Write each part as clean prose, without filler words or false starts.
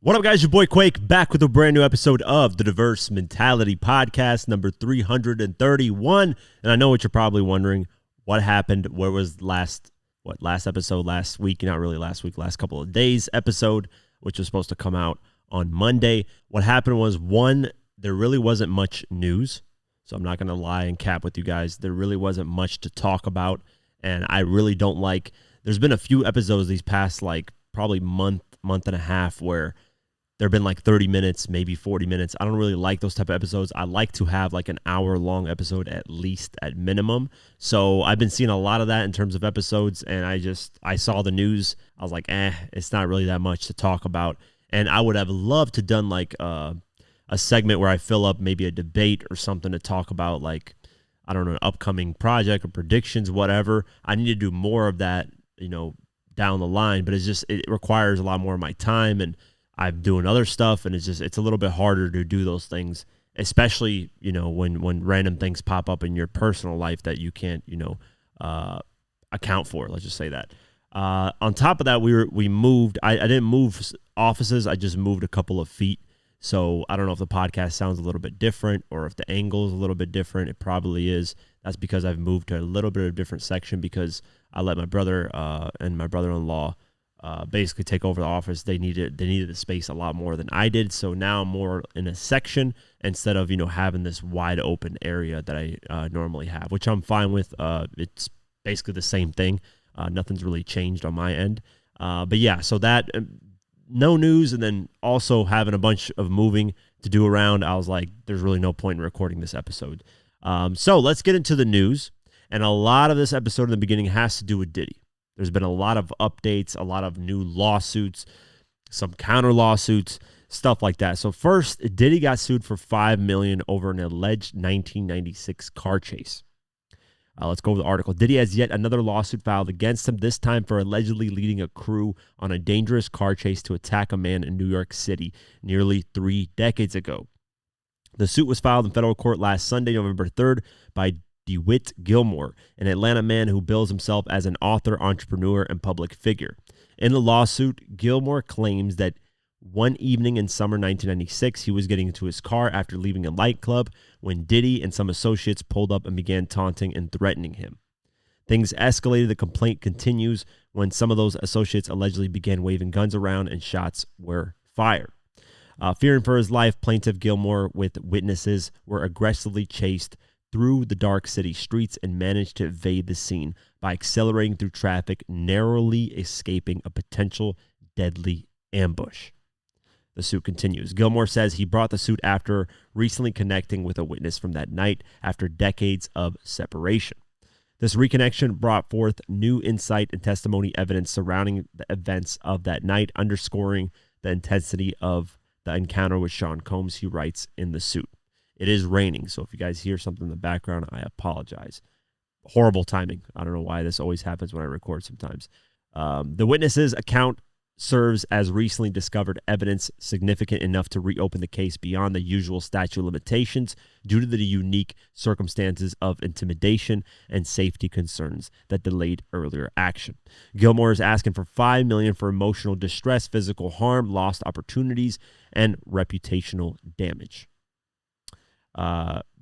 What up, guys? Your boy Quake back with a brand new episode of the Diverse Mentality Podcast, number 331. And I know what you're probably wondering. What happened? Where was last episode last week? Not really last week, last couple of days episode, which was supposed to come out on Monday. What happened was, one, there really wasn't much news. So I'm not going to lie and cap with you guys. There really wasn't much to talk about. And I really don't like, there's been a few episodes these past probably month and a half where there have been 30 minutes, maybe 40 minutes. I don't really like those type of episodes. I like to have an hour-long episode at least at minimum. So I've been seeing a lot of that in terms of episodes, and I saw the news. I was like, it's not really that much to talk about. And I would have loved to done a segment where I fill up maybe a debate or something to talk about I don't know, an upcoming project or predictions, whatever. I need to do more of that, down the line, but it requires a lot more of my time, and I'm doing other stuff, and it's a little bit harder to do those things, especially, when random things pop up in your personal life that you can't, account for. Let's just say that. On top of that, we moved. I didn't move offices. I just moved a couple of feet. So I don't know if the podcast sounds a little bit different or if the angle is a little bit different. It probably is. That's because I've moved to a little bit of a different section because I let my brother and my brother-in-law basically take over the office. They needed the space a lot more than I did. So now I'm more in a section instead of, having this wide open area that I normally have, which I'm fine with. It's basically the same thing. Nothing's really changed on my end. But yeah, so that no news. And then also having a bunch of moving to do around. I was like, there's really no point in recording this episode. So let's get into the news. And a lot of this episode in the beginning has to do with Diddy. There's been a lot of updates, a lot of new lawsuits, some counter lawsuits, stuff like that. So first, Diddy got sued for $5 million over an alleged 1996 car chase. Let's go over the article. Diddy has yet another lawsuit filed against him, this time for allegedly leading a crew on a dangerous car chase to attack a man in New York City nearly 3 decades ago. The suit was filed in federal court last Sunday, November 3rd, by DeWitt Gilmore, an Atlanta man who bills himself as an author, entrepreneur, and public figure. In the lawsuit, Gilmore claims that one evening in summer 1996, he was getting into his car after leaving a nightclub when Diddy and some associates pulled up and began taunting and threatening him. Things escalated. The complaint continues when some of those associates allegedly began waving guns around and shots were fired. Fearing for his life, plaintiff Gilmore with witnesses were aggressively chased through the dark city streets and managed to evade the scene by accelerating through traffic, narrowly escaping a potential deadly ambush. The suit continues. Gilmore says he brought the suit after recently connecting with a witness from that night after decades of separation. This reconnection brought forth new insight and testimony evidence surrounding the events of that night, underscoring the intensity of the encounter with Sean Combs, he writes in the suit. It is raining, so if you guys hear something in the background, I apologize. Horrible timing. I don't know why this always happens when I record sometimes. The witness's account serves as recently discovered evidence significant enough to reopen the case beyond the usual statute of limitations due to the unique circumstances of intimidation and safety concerns that delayed earlier action. Gilmore is asking for $5 million for emotional distress, physical harm, lost opportunities, and reputational damage.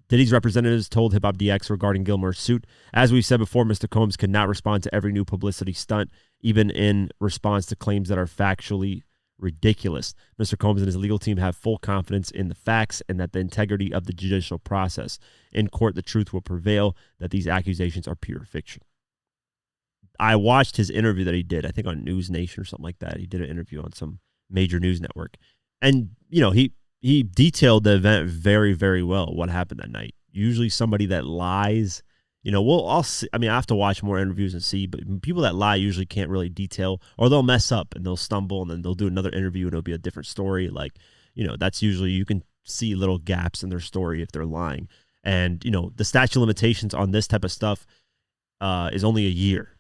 Diddy's representatives told Hip Hop DX regarding Gilmore's suit, as we've said before, Mr. Combs cannot respond to every new publicity stunt, even in response to claims that are factually ridiculous. Mr. Combs and his legal team have full confidence in the facts and that the integrity of the judicial process. In court, the truth will prevail that these accusations are pure fiction. I watched his interview that he did, I think on News Nation or something like that. He did an interview on some major news network. And, he detailed the event very, very well, what happened that night. Usually somebody that lies, I'll see. I have to watch more interviews and see, but people that lie usually can't really detail, or they'll mess up and they'll stumble and then they'll do another interview and it'll be a different story. That's usually, you can see little gaps in their story if they're lying. And, the statute of limitations on this type of stuff is only a year.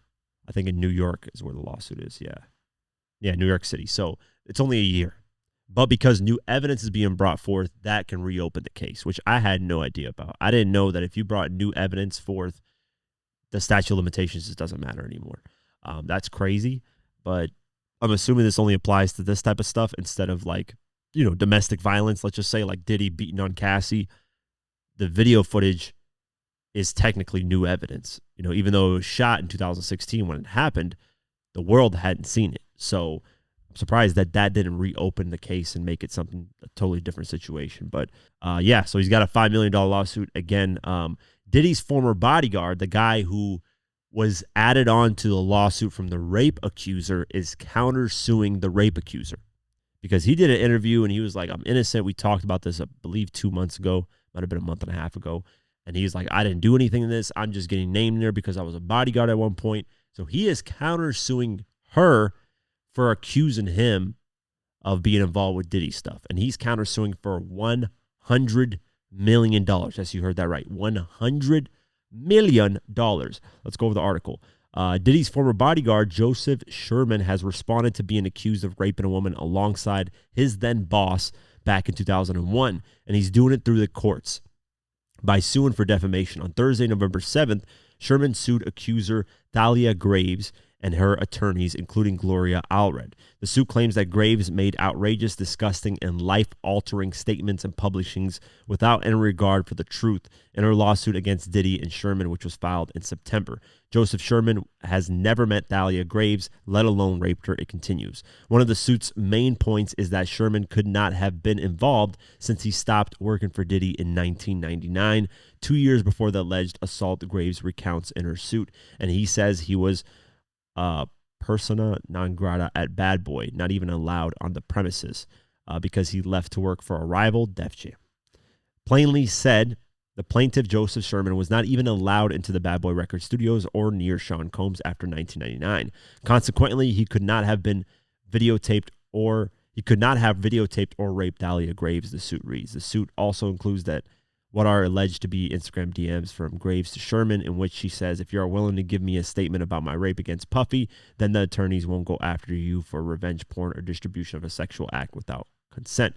I think in New York is where the lawsuit is. Yeah, New York City. So it's only a year. But because new evidence is being brought forth, that can reopen the case, which I had no idea about. I didn't know that if you brought new evidence forth, the statute of limitations just doesn't matter anymore. That's crazy. But I'm assuming this only applies to this type of stuff instead of like, domestic violence. Let's just say like Diddy beating on Cassie. The video footage is technically new evidence. Even though it was shot in 2016 when it happened, the world hadn't seen it. So I'm surprised that didn't reopen the case and make it a totally different situation. But yeah, so he's got a $5 million lawsuit again. Diddy's former bodyguard, the guy who was added on to the lawsuit from the rape accuser, is countersuing the rape accuser because he did an interview and he was like, I'm innocent. We talked about this, I believe, 2 months ago, might have been a month and a half ago. And he's like, I didn't do anything in this. I'm just getting named there because I was a bodyguard at one point. So he is countersuing her for accusing him of being involved with Diddy stuff. And he's countersuing for $100 million. Yes, you heard that right. $100 million. Let's go over the article. Diddy's former bodyguard, Joseph Sherman, has responded to being accused of raping a woman alongside his then boss back in 2001. And he's doing it through the courts by suing for defamation. On Thursday, November 7th, Sherman sued accuser Thalia Graves and her attorneys, including Gloria Allred. The suit claims that Graves made outrageous, disgusting, and life-altering statements and publishings without any regard for the truth in her lawsuit against Diddy and Sherman, which was filed in September. Joseph Sherman has never met Thalia Graves, let alone raped her, it continues. One of the suit's main points is that Sherman could not have been involved since he stopped working for Diddy in 1999, 2 years before the alleged assault Graves recounts in her suit. And he says he was persona non grata at Bad Boy, not even allowed on the premises because he left to work for a rival, Def Jam. Plainly said, the plaintiff, Joseph Sherman, was not even allowed into the Bad Boy Record studios or near Sean Combs after 1999. Consequently, he could not have videotaped or raped Thalia Graves, the suit reads. The suit also includes what are alleged to be Instagram DMs from Graves to Sherman, in which she says, if you are willing to give me a statement about my rape against Puffy, then the attorneys won't go after you for revenge porn or distribution of a sexual act without consent.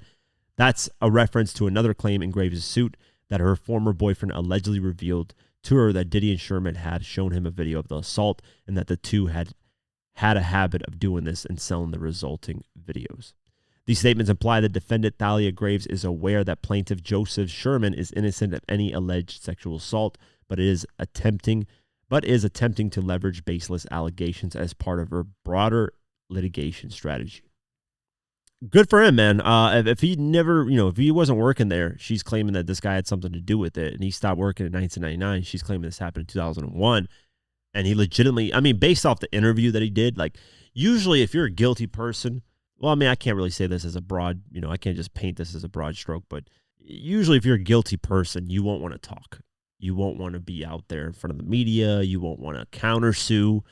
That's a reference to another claim in Graves' suit that her former boyfriend allegedly revealed to her that Diddy and Sherman had shown him a video of the assault and that the two had a habit of doing this and selling the resulting videos. These statements imply that defendant Thalia Graves is aware that plaintiff Joseph Sherman is innocent of any alleged sexual assault, but is attempting to leverage baseless allegations as part of her broader litigation strategy. Good for him, man. If he wasn't working there, she's claiming that this guy had something to do with it, and he stopped working in 1999. She's claiming this happened in 2001, and he legitimately, based off the interview that he did, like, usually if you're a guilty person, well, I can't really say this as a broad, I can't just paint this as a broad stroke, but usually if you're a guilty person, you won't want to talk. You won't want to be out there in front of the media. You won't want to countersue.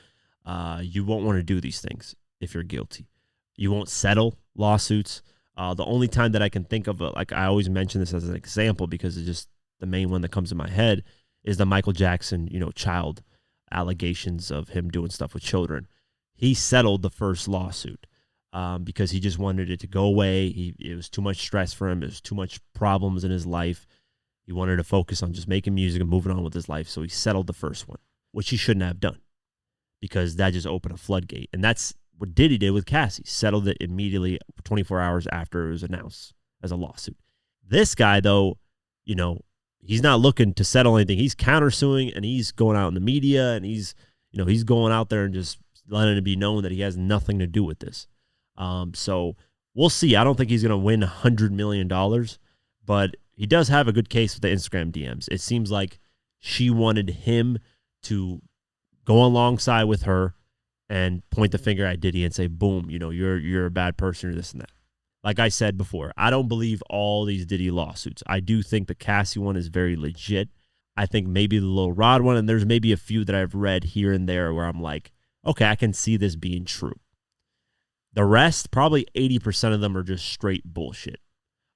You won't want to do these things if you're guilty. You won't settle lawsuits. The only time that I can think of, like I always mention this as an example because it's just the main one that comes in my head, is the Michael Jackson, child allegations of him doing stuff with children. He settled the first lawsuit because he just wanted it to go away. It was too much stress for him. It was too much problems in his life. He wanted to focus on just making music and moving on with his life. So he settled the first one, which he shouldn't have done because that just opened a floodgate. And that's what Diddy did with Cassie. Settled it immediately 24 hours after it was announced as a lawsuit. This guy, though, he's not looking to settle anything. He's countersuing and he's going out in the media and he's going out there and just letting it be known that he has nothing to do with this. So we'll see. I don't think he's going to win $100 million, but he does have a good case with the Instagram DMs. It seems like she wanted him to go alongside with her and point the finger at Diddy and say, boom, you're a bad person or this and that. Like I said before, I don't believe all these Diddy lawsuits. I do think the Cassie one is very legit. I think maybe the Lil Rod one, and there's maybe a few that I've read here and there where I'm like, okay, I can see this being true. The rest, probably 80% of them are just straight bullshit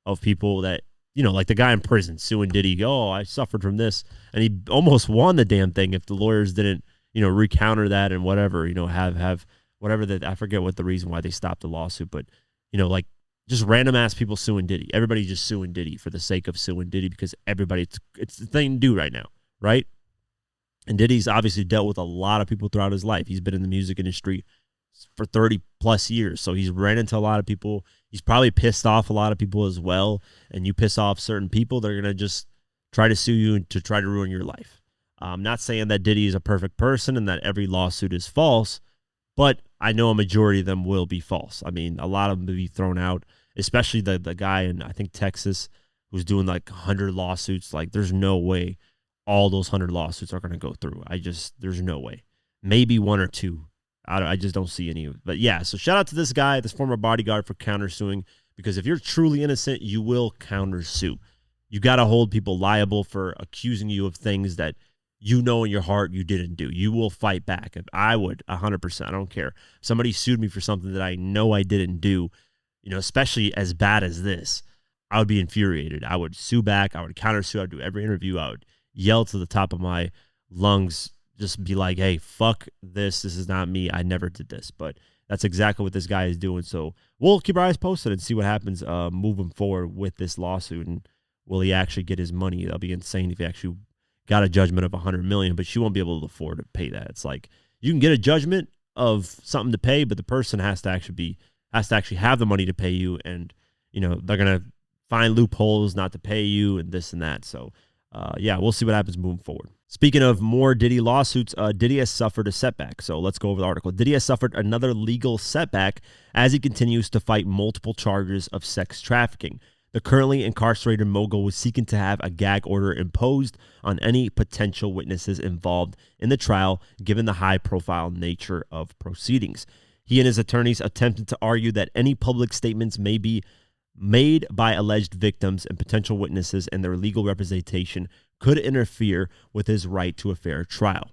of people that, like the guy in prison suing Diddy. Oh, I suffered from this. And he almost won the damn thing if the lawyers didn't, recounter that and whatever, have whatever that. I forget what the reason why they stopped the lawsuit, but, like just random ass people suing Diddy. Everybody just suing Diddy for the sake of suing Diddy because it's the thing to do right now, right? And Diddy's obviously dealt with a lot of people throughout his life. He's been in the music industry for 30 plus years. So he's ran into a lot of people. He's probably pissed off a lot of people as well. And you piss off certain people, they're going to just try to sue you to try to ruin your life. I'm not saying that Diddy is a perfect person and that every lawsuit is false, but I know a majority of them will be false. I mean, a lot of them will be thrown out, especially the guy in, I think, Texas who's doing like 100 lawsuits. Like, there's no way all those 100 lawsuits are going to go through. There's no way. Maybe one or two. I just don't see any of it. But yeah, so shout out to this guy, this former bodyguard, for countersuing, because if you're truly innocent, you will countersue. You got to hold people liable for accusing you of things that you know in your heart you didn't do. You will fight back. I would, 100%. I don't care. If somebody sued me for something that I know I didn't do, especially as bad as this, I would be infuriated. I would sue back. I would countersue. I would do every interview. I would yell to the top of my lungs, just be like, hey, fuck this. This is not me. I never did this. But that's exactly what this guy is doing. So we'll keep our eyes posted and see what happens moving forward with this lawsuit. And will he actually get his money? That'll be insane if he actually got a judgment of $100 million, but she won't be able to afford to pay that. It's like you can get a judgment of something to pay, but the person has to actually have the money to pay you, and they're gonna find loopholes not to pay you and this and that. So yeah, we'll see what happens moving forward. Speaking of more Diddy lawsuits, Diddy has suffered a setback. So let's go over the article. Diddy has suffered another legal setback as he continues to fight multiple charges of sex trafficking. The currently incarcerated mogul was seeking to have a gag order imposed on any potential witnesses involved in the trial, given the high-profile nature of proceedings. He and his attorneys attempted to argue that any public statements may be made by alleged victims and potential witnesses and their legal representation could interfere with his right to a fair trial.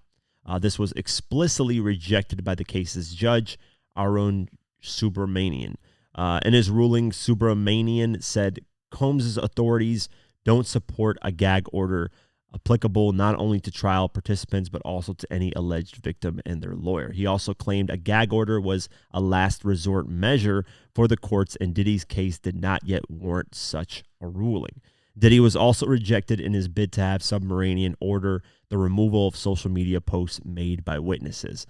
This was explicitly rejected by the case's judge, Arun Subramanian. In his ruling, Subramanian said Combs' authorities don't support a gag order applicable not only to trial participants but also to any alleged victim and their lawyer. He also claimed a gag order was a last resort measure for the courts, and Diddy's case did not yet warrant such a ruling. Diddy was also rejected in his bid to have Subramanian order the removal of social media posts made by witnesses.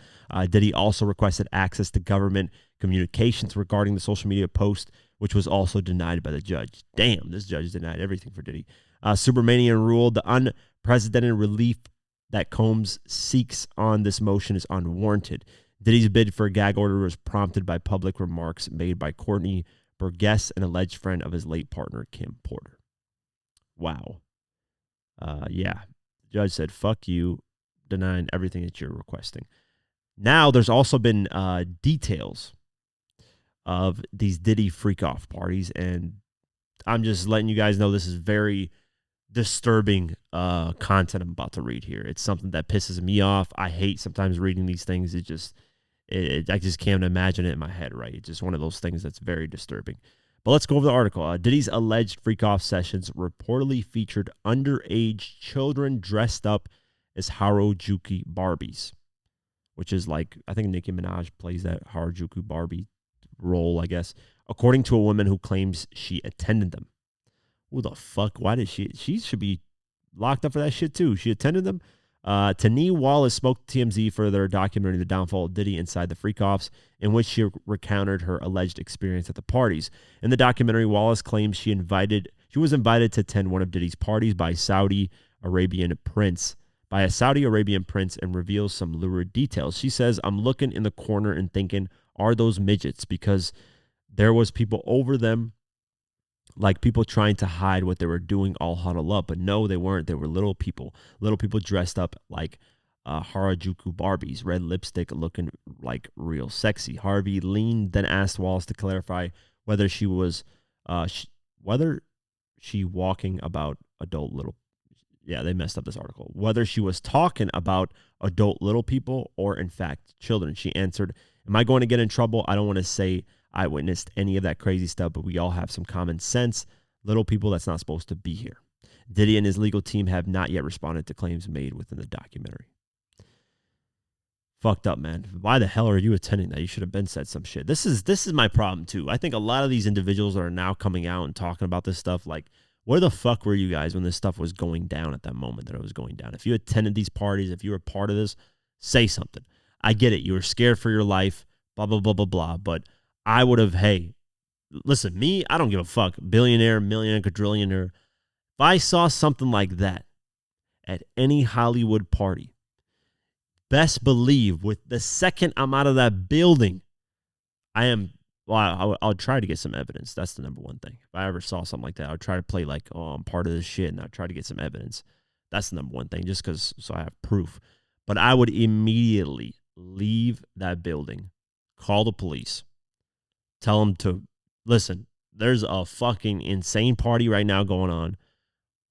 Diddy also requested access to government communications regarding the social media post, which was also denied by the judge. Damn, this judge denied everything for Diddy. Subramanian ruled the unprecedented relief that Combs seeks on this motion is unwarranted. Diddy's bid for a gag order was prompted by public remarks made by Courtney Burgess, an alleged friend of his late partner, Kim Porter. Wow. Yeah. The judge said, fuck you, denying everything that you're requesting. Now, there's also been details of these Diddy freak-off parties, and I'm just letting you guys know this is very disturbing content I'm about to read here. It's something that pisses me off. I hate sometimes reading these things. I just can't imagine it in my head, right? It's just one of those things that's very disturbing. But let's go over the article. Diddy's alleged freak-off sessions reportedly featured underage children dressed up as Harajuku Barbies, which is like, I think Nicki Minaj plays that Harajuku Barbie role, I guess, according to a woman who claims she attended them. Who the fuck? Why did she should be locked up for that shit too. She attended them. Tani Wallace spoke to TMZ for their documentary, The Downfall of Diddy Inside the Freak-Offs, in which she recounted her alleged experience at the parties. In the documentary, Wallace claims she was invited to attend one of Diddy's parties by a Saudi Arabian prince, and reveals some lurid details. She says, I'm looking in the corner and thinking, are those midgets? Because there was people over them, like people trying to hide what they were doing, all huddled up. But no, they weren't. They were little people dressed up like Harajuku Barbies, red lipstick, looking like real sexy. Harvey leaned, then asked Wallace to clarify whether she was walking about adult little. Yeah, they messed up this article. Whether she was talking about adult little people or, in fact, children. She answered, am I going to get in trouble? I don't want to say I witnessed any of that crazy stuff, but we all have some common sense. Little people that's not supposed to be here. Diddy and his legal team have not yet responded to claims made within the documentary. Fucked up, man. Why the hell are you attending that? You should have been said some shit. This is my problem, too. I think a lot of these individuals are now coming out and talking about this stuff. Like, where the fuck were you guys when this stuff was going down at that moment that it was going down? If you attended these parties, if you were part of this, say something. I get it. You were scared for your life, blah, blah, blah, blah, blah. But I would have, hey, listen, me, I don't give a fuck. Billionaire, millionaire, quadrillionaire. If I saw something like that at any Hollywood party, best believe with the second I'm out of that building, I am, well, I'll try to get some evidence. That's the number one thing. If I ever saw something like that, I would try to play like, oh, I'm part of this shit, and I'd try to get some evidence. That's the number one thing, just because, so I have proof. But I would immediately leave that building, call the police, tell them to, listen, there's a fucking insane party right now going on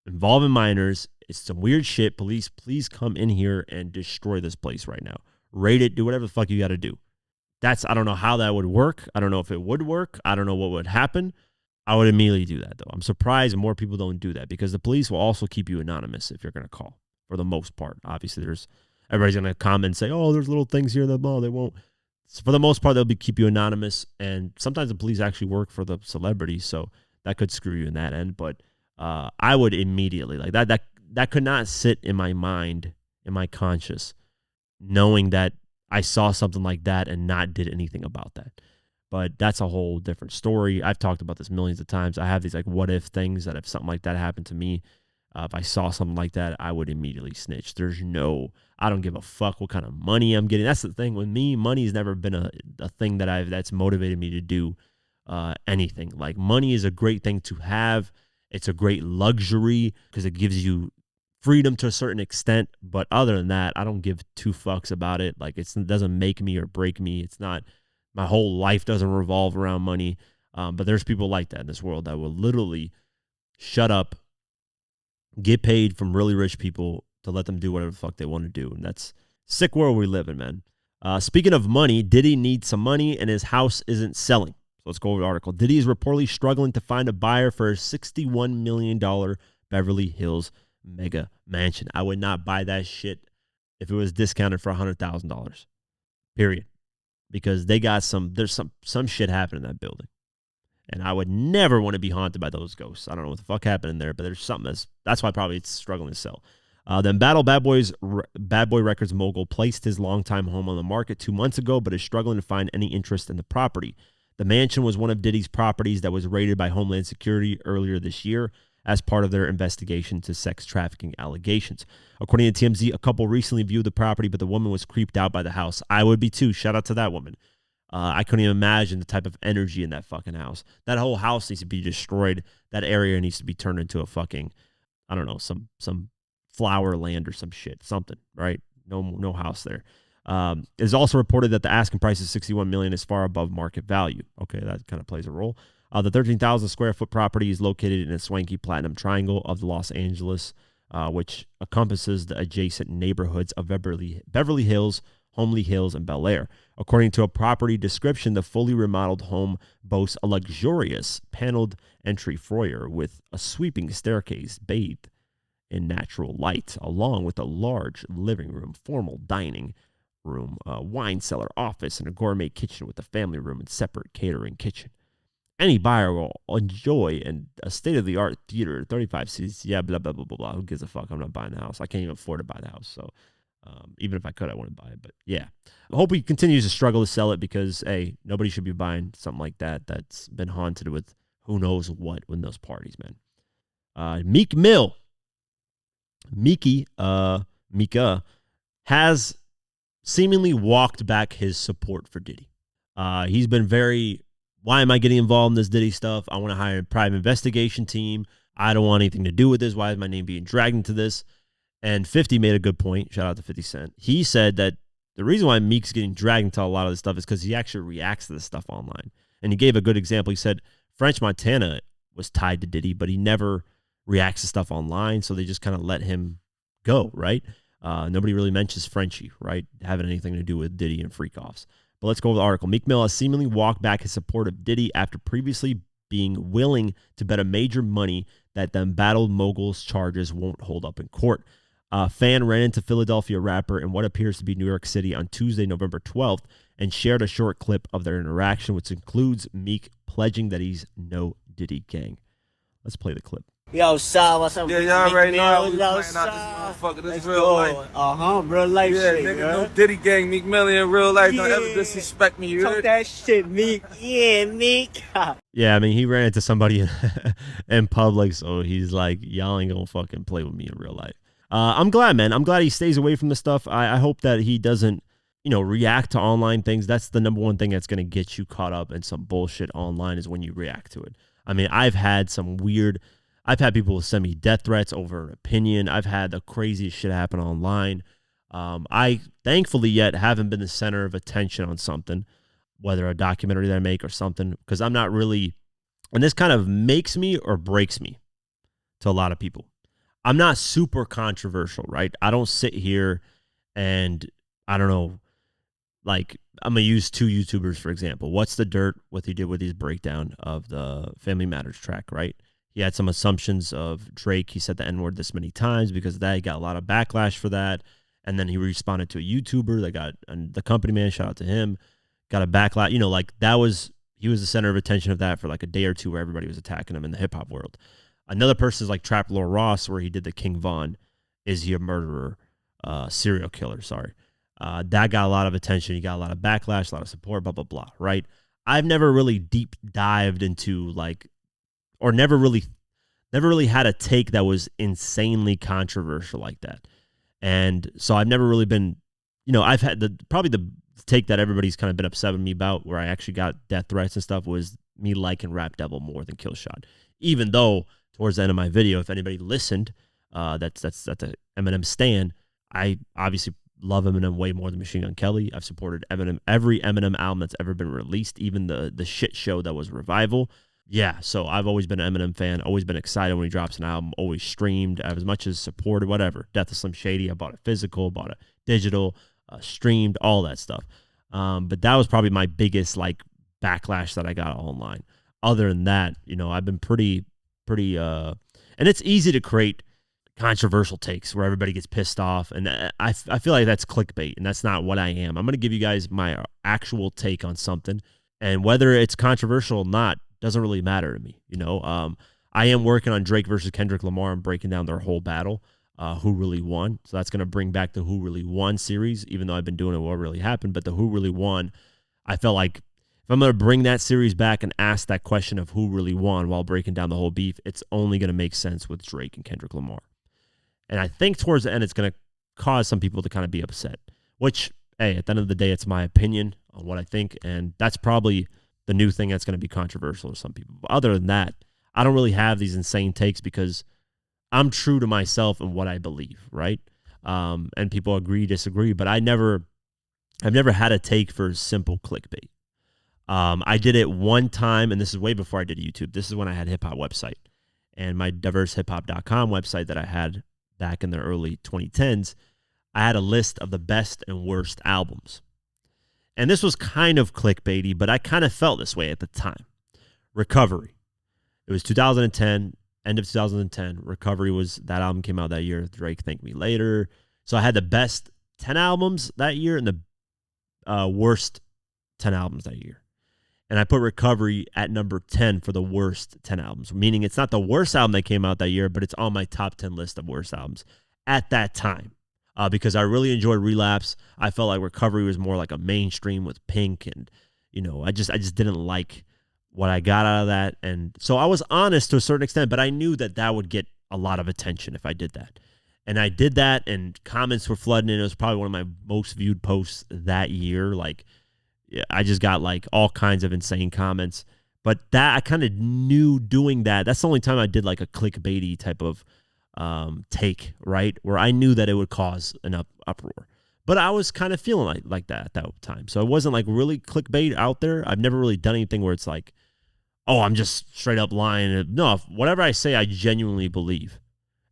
involving minors. It's some weird shit. Police, please come in here and destroy this place right now. Raid it, do whatever the fuck you got to do. I don't know how that would work. I don't know if it would work. I don't know what would happen. I would immediately do that, though. I'm surprised more people don't do that because the police will also keep you anonymous if you're going to call, for the most part. Obviously, everybody's going to comment and say, oh, there's little things here that, they won't. So for the most part, they'll keep you anonymous. And sometimes the police actually work for the celebrity, so that could screw you in that end. But I would immediately, like that could not sit in my mind, in my conscious, knowing that I saw something like that and not did anything about that. But that's a whole different story. I've talked about this millions of times. I have these like what if things that if something like that happened to me, if I saw something like that, I would immediately snitch. I don't give a fuck what kind of money I'm getting. That's the thing with me. Money has never been a thing that's motivated me to do anything. Like money is a great thing to have. It's a great luxury because it gives you freedom to a certain extent, but other than that, I don't give two fucks about it. Like it doesn't make me or break me. It's not, my whole life doesn't revolve around money. But there's people like that in this world that will literally shut up, get paid from really rich people to let them do whatever the fuck they want to do. And that's sick world we live in, man. Speaking of money, Diddy needs some money and his house isn't selling. So let's go over the article. Diddy is reportedly struggling to find a buyer for a $61 million Beverly Hills mega mansion. I would not buy that shit if it was discounted for $100,000. Period. Because there's some shit happening in that building. And I would never want to be haunted by those ghosts. I don't know what the fuck happened in there, but there's something that's why probably it's struggling to sell. Then Bad Boy Records mogul placed his longtime home on the market 2 months ago, but is struggling to find any interest in the property. The mansion was one of Diddy's properties that was raided by Homeland Security earlier this year as part of their investigation to sex trafficking allegations. According to TMZ, a couple recently viewed the property, but the woman was creeped out by the house. I would be too. Shout out to that woman. I couldn't even imagine the type of energy in that fucking house. That whole house needs to be destroyed. That area needs to be turned into a fucking, I don't know, some flower land or some shit, something, right? No house there. It is also reported that the asking price of $61 million is far above market value. Okay, that kind of plays a role. The 13,000 square foot property is located in a swanky platinum triangle of Los Angeles, which encompasses the adjacent neighborhoods of Beverly Hills, Homely Hills, and Bel Air. According to a property description, the fully remodeled home boasts a luxurious paneled entry foyer with a sweeping staircase bathed in natural light, along with a large living room, formal dining room, a wine cellar, office, and a gourmet kitchen with a family room and separate catering kitchen. Any buyer will enjoy a state-of-the-art theater, 35 seats, blah, blah, blah, blah, blah. Who gives a fuck? I'm not buying the house. I can't even afford to buy the house. So even if I could, I wouldn't buy it. But yeah, I hope he continues to struggle to sell it because, hey, nobody should be buying something like that that's been haunted with who knows what in those parties, man. Meek Mill, Mika, has seemingly walked back his support for Diddy. He's been very... Why am I getting involved in this Diddy stuff? I want to hire a private investigation team. I don't want anything to do with this. Why is my name being dragged into this? And 50 made a good point. Shout out to 50 Cent. He said that the reason why Meek's getting dragged into a lot of this stuff is because he actually reacts to this stuff online. And he gave a good example. He said French Montana was tied to Diddy, but he never reacts to stuff online, so they just kind of let him go, right? Nobody really mentions Frenchie, right? Having anything to do with Diddy and freak-offs. But let's go over the article. Meek Mill has seemingly walked back his support of Diddy after previously being willing to bet a major money that the embattled mogul's charges won't hold up in court. A fan ran into Philadelphia rapper in what appears to be New York City on Tuesday, November 12th, and shared a short clip of their interaction, which includes Meek pledging that he's no Diddy gang. Let's play the clip. Yo, son, what's up? Yeah, y'all already know how we Yo, playing out this motherfucker. This let's real go. life. Real life Yeah, shit, nigga, bro. no Diddy gang, Meek Mill in real life. Don't Yeah. ever disrespect me, you Talk heard? that shit, Meek. Yeah, Meek. Yeah, I mean, he ran into somebody in public, so he's like, y'all ain't gonna fucking play with me in real life. I'm glad, man. I'm glad he stays away from the stuff. I hope that he doesn't, react to online things. That's the number one thing that's gonna get you caught up in some bullshit online is when you react to it. I mean, I've had people send me death threats over an opinion. I've had the craziest shit happen online. I thankfully yet haven't been the center of attention on something, whether a documentary that I make or something, because I'm not really, and this kind of makes me or breaks me to a lot of people. I'm not super controversial, right? I don't sit here and I don't know, like I'm going to use two YouTubers, for example. What's the Dirt, what he did with his breakdown of the Family Matters track, right? He had some assumptions of Drake. He said the N-word this many times because of that. He got a lot of backlash for that. And then he responded to a YouTuber that got, and the company man, shout out to him, got a backlash. He was the center of attention of that for like a day or two where everybody was attacking him in the hip hop world. Another person is like Trap Lord Ross, where he did the King Von, is he a murderer, serial killer, sorry. That got a lot of attention. He got a lot of backlash, a lot of support, blah, blah, blah, right? I've never really deep dived into or never really had a take that was insanely controversial like that. And so I've never really been, I've had probably the take that everybody's kind of been upset with me about, where I actually got death threats and stuff, was me liking Rap Devil more than Killshot. Even though towards the end of my video, if anybody listened, that's a Eminem stan. I obviously love Eminem way more than Machine Gun Kelly. I've supported Eminem, every Eminem album that's ever been released, even the shit show that was Revival. Yeah, so I've always been an Eminem fan, always been excited when he drops an album, always streamed, as much as supported, whatever. Death of Slim Shady, I bought a physical, bought a digital, streamed, all that stuff. But that was probably my biggest backlash that I got online. Other than that, I've been pretty, and it's easy to create controversial takes where everybody gets pissed off, and I feel like that's clickbait, and that's not what I am. I'm going to give you guys my actual take on something, and whether it's controversial or not doesn't really matter to me. I am working on Drake versus Kendrick Lamar and breaking down their whole battle, who really won. So that's going to bring back the Who Really Won series, even though I've been doing it what really happened. But the Who Really Won, I felt like if I'm going to bring that series back and ask that question of who really won while breaking down the whole beef, it's only going to make sense with Drake and Kendrick Lamar. And I think towards the end, it's going to cause some people to kind of be upset, which, hey, at the end of the day, it's my opinion on what I think. And that's probably the new thing that's going to be controversial to some people. But other than that, I don't really have these insane takes because I'm true to myself and what I believe, right? And people agree, disagree, but I've never had a take for simple clickbait. I did it one time, and this is way before I did YouTube. This is when I had a hip-hop website. And my diversehiphop.com website that I had back in the early 2010s, I had a list of the best and worst albums. And this was kind of clickbaity, but I kind of felt this way at the time. Recovery. It was 2010, end of 2010. Recovery was, that album came out that year. Drake, Thank Me Later. So I had the best 10 albums that year and the worst 10 albums that year. And I put Recovery at number 10 for the worst 10 albums, meaning it's not the worst album that came out that year, but it's on my top 10 list of worst albums at that time. Because I really enjoyed Relapse. I felt like Recovery was more like a mainstream with Pink, and I just didn't like what I got out of that. And so I was honest to a certain extent, but I knew that would get a lot of attention if I did that. And I did that, and comments were flooding in. It was probably one of my most viewed posts that year. I just got all kinds of insane comments. But that, I kind of knew doing that. That's the only time I did a clickbaity type of take, right? Where I knew that it would cause an uproar. But I was kind of feeling like that at that time. So it wasn't really clickbait out there. I've never really done anything where it's oh, I'm just straight up lying. No, whatever I say, I genuinely believe.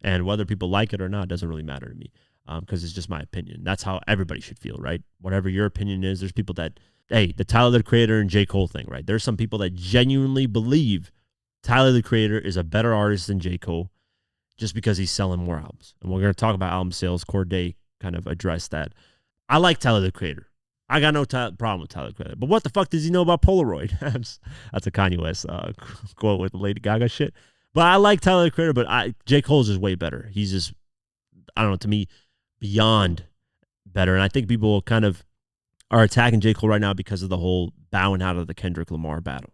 And whether people like it or not doesn't really matter to me, because it's just my opinion. That's how everybody should feel, right? Whatever your opinion is, there's people that, hey, the Tyler, the Creator, and J. Cole thing, right? There's some people that genuinely believe Tyler, the Creator, is a better artist than J. Cole just because he's selling more albums. And we're going to talk about album sales. Cordae kind of addressed that. I like Tyler, the Creator. I got no problem with Tyler, the Creator. But what the fuck does he know about Polaroid? That's a Kanye West quote with Lady Gaga shit. But I like Tyler the Creator, but J. Cole's just way better. He's just, I don't know, to me, beyond better. And I think people kind of are attacking J. Cole right now because of the whole bowing out of the Kendrick Lamar battle.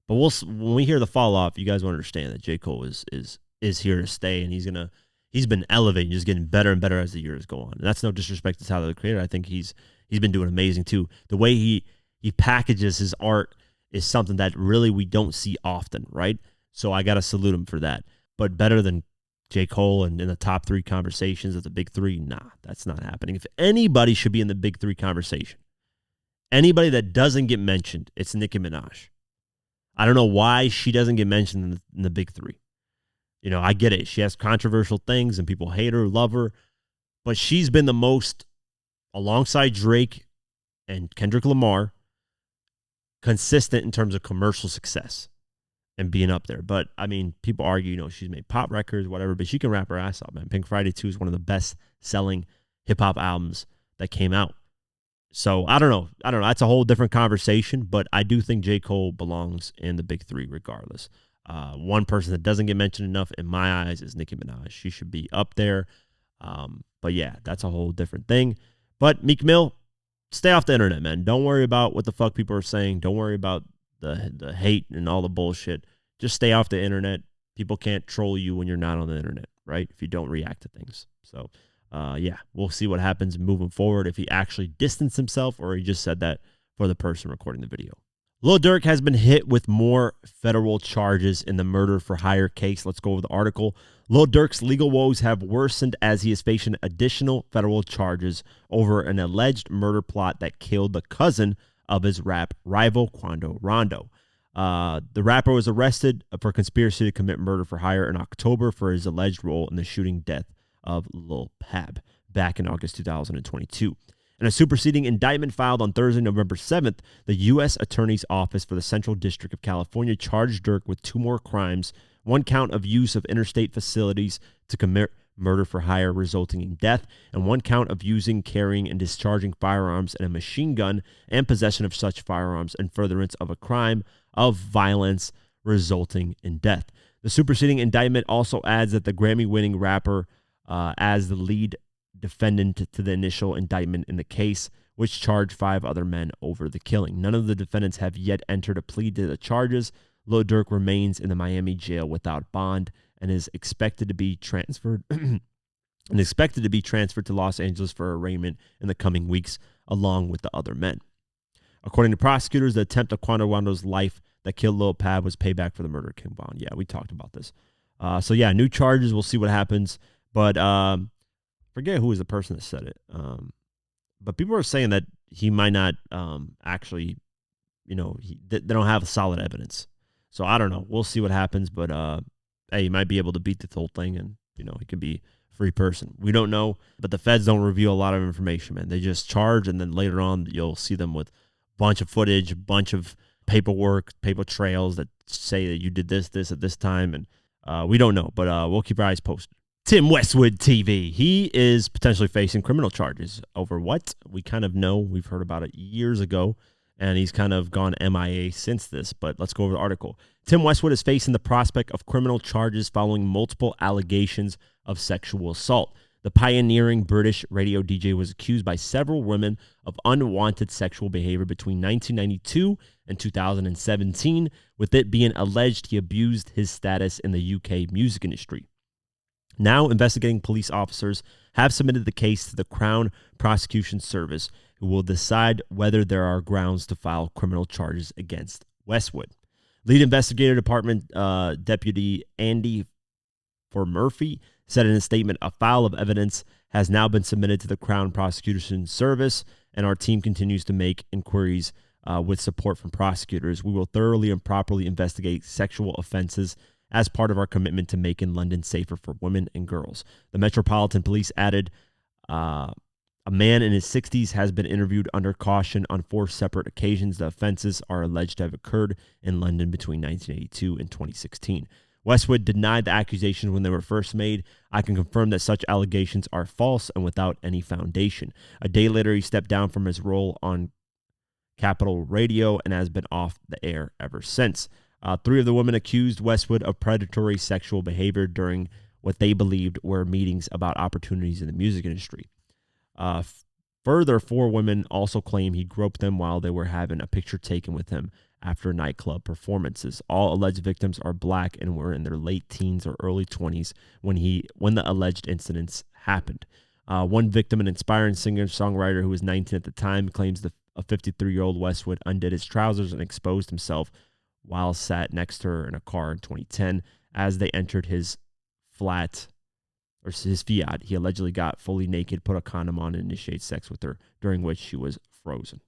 But when we hear the fall off, you guys will understand that J. Cole is here to stay, and he's been elevating, just getting better and better as the years go on. And that's no disrespect to Tyler the Creator. I think he's been doing amazing too. The way he packages his art is something that really we don't see often, right? So I gotta salute him for that. But better than J. Cole and in the top 3 conversations of the big 3, nah, that's not happening. If anybody should be in the big 3 conversation, anybody that doesn't get mentioned, it's Nicki Minaj. I don't know why she doesn't get mentioned in the big 3. You know, I get it. She has controversial things and people hate her, love her, but she's been the most, alongside Drake and Kendrick Lamar, consistent in terms of commercial success and being up there. But, I mean, people argue, you know, she's made pop records, whatever, but she can rap her ass off, man. Pink Friday 2 is one of the best-selling hip-hop albums that came out. So, I don't know. That's a whole different conversation, but I do think J. Cole belongs in the big 3 regardless. One person that doesn't get mentioned enough in my eyes is Nicki Minaj. She should be up there. But, yeah, that's a whole different thing. But Meek Mill, stay off the internet, man. Don't worry about what the fuck people are saying. Don't worry about the hate and all the bullshit. Just stay off the internet. People can't troll you when you're not on the internet, right? If you don't react to things. So, yeah, we'll see what happens moving forward, if he actually distanced himself or he just said that for the person recording the video. Lil Durk has been hit with more federal charges in the murder for hire case. Let's go over the article. Lil Durk's legal woes have worsened as he is facing additional federal charges over an alleged murder plot that killed the cousin of his rap rival, Quando Rondo. The rapper was arrested for conspiracy to commit murder for hire in October for his alleged role in the shooting death of Lil Pab back in August 2022. In a superseding indictment filed on Thursday, November 7th, the U.S. Attorney's Office for the Central District of California charged Durk with 2 more crimes, 1 count of use of interstate facilities to commit murder for hire resulting in death, and 1 count of using, carrying, and discharging firearms and a machine gun and possession of such firearms in furtherance of a crime of violence resulting in death. The superseding indictment also adds that the Grammy-winning rapper as the lead defendant to the initial indictment in the case, which charged 5 other men over the killing. None of the defendants have yet entered a plea to the charges. Lil Durk remains in the Miami jail without bond and is expected to be transferred to Los Angeles for arraignment in the coming weeks, along with the other men. According to prosecutors, the attempt of Quando Rondo's life that killed Lil Pab was payback for the murder of King Von. Yeah, we talked about this. So yeah, new charges. We'll see what happens. But forget who was the person that said it. But people are saying that he might not actually, you know, they don't have solid evidence. So I don't know. We'll see what happens. But hey, he might be able to beat the whole thing, and you know, he could be a free person. We don't know. But the feds don't reveal a lot of information, man. They just charge, and then later on, you'll see them with a bunch of footage, a bunch of paperwork, paper trails that say that you did this at this time, and we don't know. But we'll keep our eyes posted. Tim Westwood TV. He is potentially facing criminal charges over what? We kind of know. We've heard about it years ago, and he's kind of gone MIA since this, but let's go over the article. Tim Westwood is facing the prospect of criminal charges following multiple allegations of sexual assault. The pioneering British radio DJ was accused by several women of unwanted sexual behavior between 1992 and 2017, with it being alleged he abused his status in the UK music industry. Now, investigating police officers have submitted the case to the Crown Prosecution Service, who will decide whether there are grounds to file criminal charges against Westwood. Lead Investigator Department Deputy Andy Murphy said in a statement, "A file of evidence has now been submitted to the Crown Prosecution Service, and our team continues to make inquiries with support from prosecutors. We will thoroughly and properly investigate sexual offenses as part of our commitment to making London safer for women and girls." The Metropolitan Police added, a man in his 60s has been interviewed under caution on 4 separate occasions. The offenses are alleged to have occurred in London between 1982 and 2016. Westwood denied the accusations when they were first made. "I can confirm that such allegations are false and without any foundation." A day later, he stepped down from his role on Capital Radio and has been off the air ever since. Three of the women accused Westwood of predatory sexual behavior during what they believed were meetings about opportunities in the music industry. Further, four women also claim he groped them while they were having a picture taken with him after nightclub performances. All alleged victims are black and were in their late teens or early 20s when the alleged incidents happened. One victim, an inspiring singer-songwriter who was 19 at the time, claims a 53-year-old Westwood undid his trousers and exposed himself while sat next to her in a car in 2010. As they entered his Fiat, he allegedly got fully naked, put a condom on, and initiated sex with her, during which she was frozen.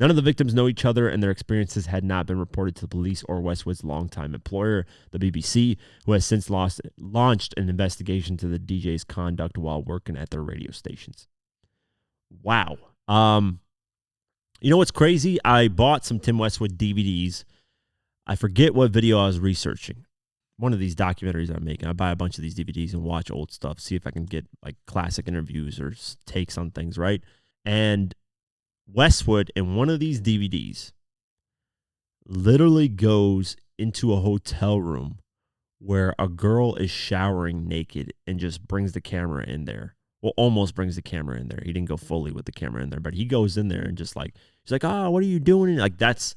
None of the victims know each other, and their experiences had not been reported to the police or Westwood's longtime employer, the BBC, who has since launched an investigation to the DJ's conduct while working at their radio stations. Wow. You know what's crazy? I bought some Tim Westwood DVDs. I forget what video I was researching. One of these documentaries I'm making. I buy a bunch of these DVDs and watch old stuff, see if I can get like classic interviews or takes on things, right? And Westwood in one of these DVDs literally goes into a hotel room where a girl is showering naked and just brings the camera in there. Well, almost brings the camera in there. He didn't go fully with the camera in there, but he goes in there and just like, he's like, oh, what are you doing? Like, that's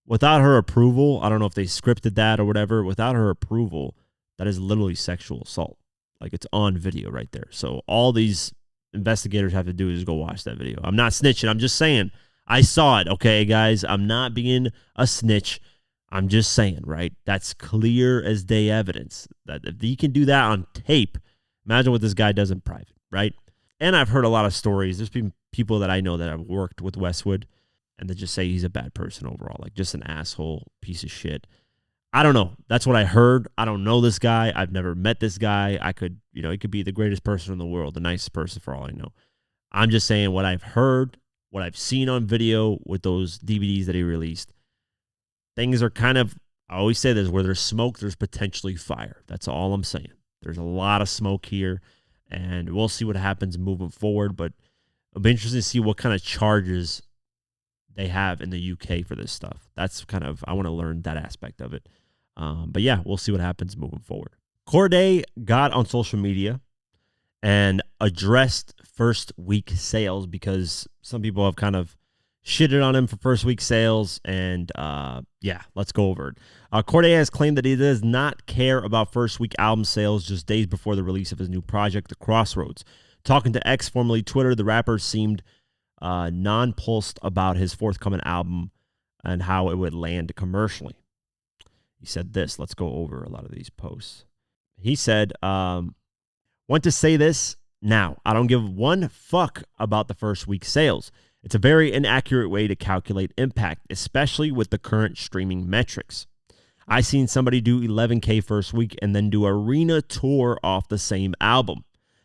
without her approval. I don't know if they scripted that or whatever. Without her approval, that is literally sexual assault. Like, it's on video right there. So all these investigators have to do is go watch that video. I'm not snitching. I'm just saying I saw it. Okay, guys, I'm not being a snitch. I'm just saying, right? That's clear as day evidence that if he can do that on tape, imagine what this guy does in private, right? And I've heard a lot of stories. There's been people that I know that have worked with Westwood and they just say he's a bad person overall, like just an asshole, piece of shit. I don't know. That's what I heard. I don't know this guy. I've never met this guy. I could, he could be the greatest person in the world, the nicest person for all I know. I'm just saying what I've heard, what I've seen on video with those DVDs that he released. Things are kind of, I always say this, where there's smoke, there's potentially fire. That's all I'm saying. There's a lot of smoke here, and we'll see what happens moving forward, but it'll be interesting to see what kind of charges they have in the UK for this stuff. That's kind of, I want to learn that aspect of it. But yeah, we'll see what happens moving forward. Cordae got on social media and addressed first week sales because some people have kind of shitted on him for first week sales. And yeah, let's go over it. Cordae has claimed that he does not care about first week album sales just days before the release of his new project, The Crossroads. Talking to X, formerly Twitter, the rapper seemed nonplussed about his forthcoming album and how it would land commercially. He said this. Let's go over a lot of these posts. He said, want to say this now. I don't give one fuck about the first week sales. It's a very inaccurate way to calculate impact, especially with the current streaming metrics. I seen somebody do 11K first week and then do arena tour off the same album.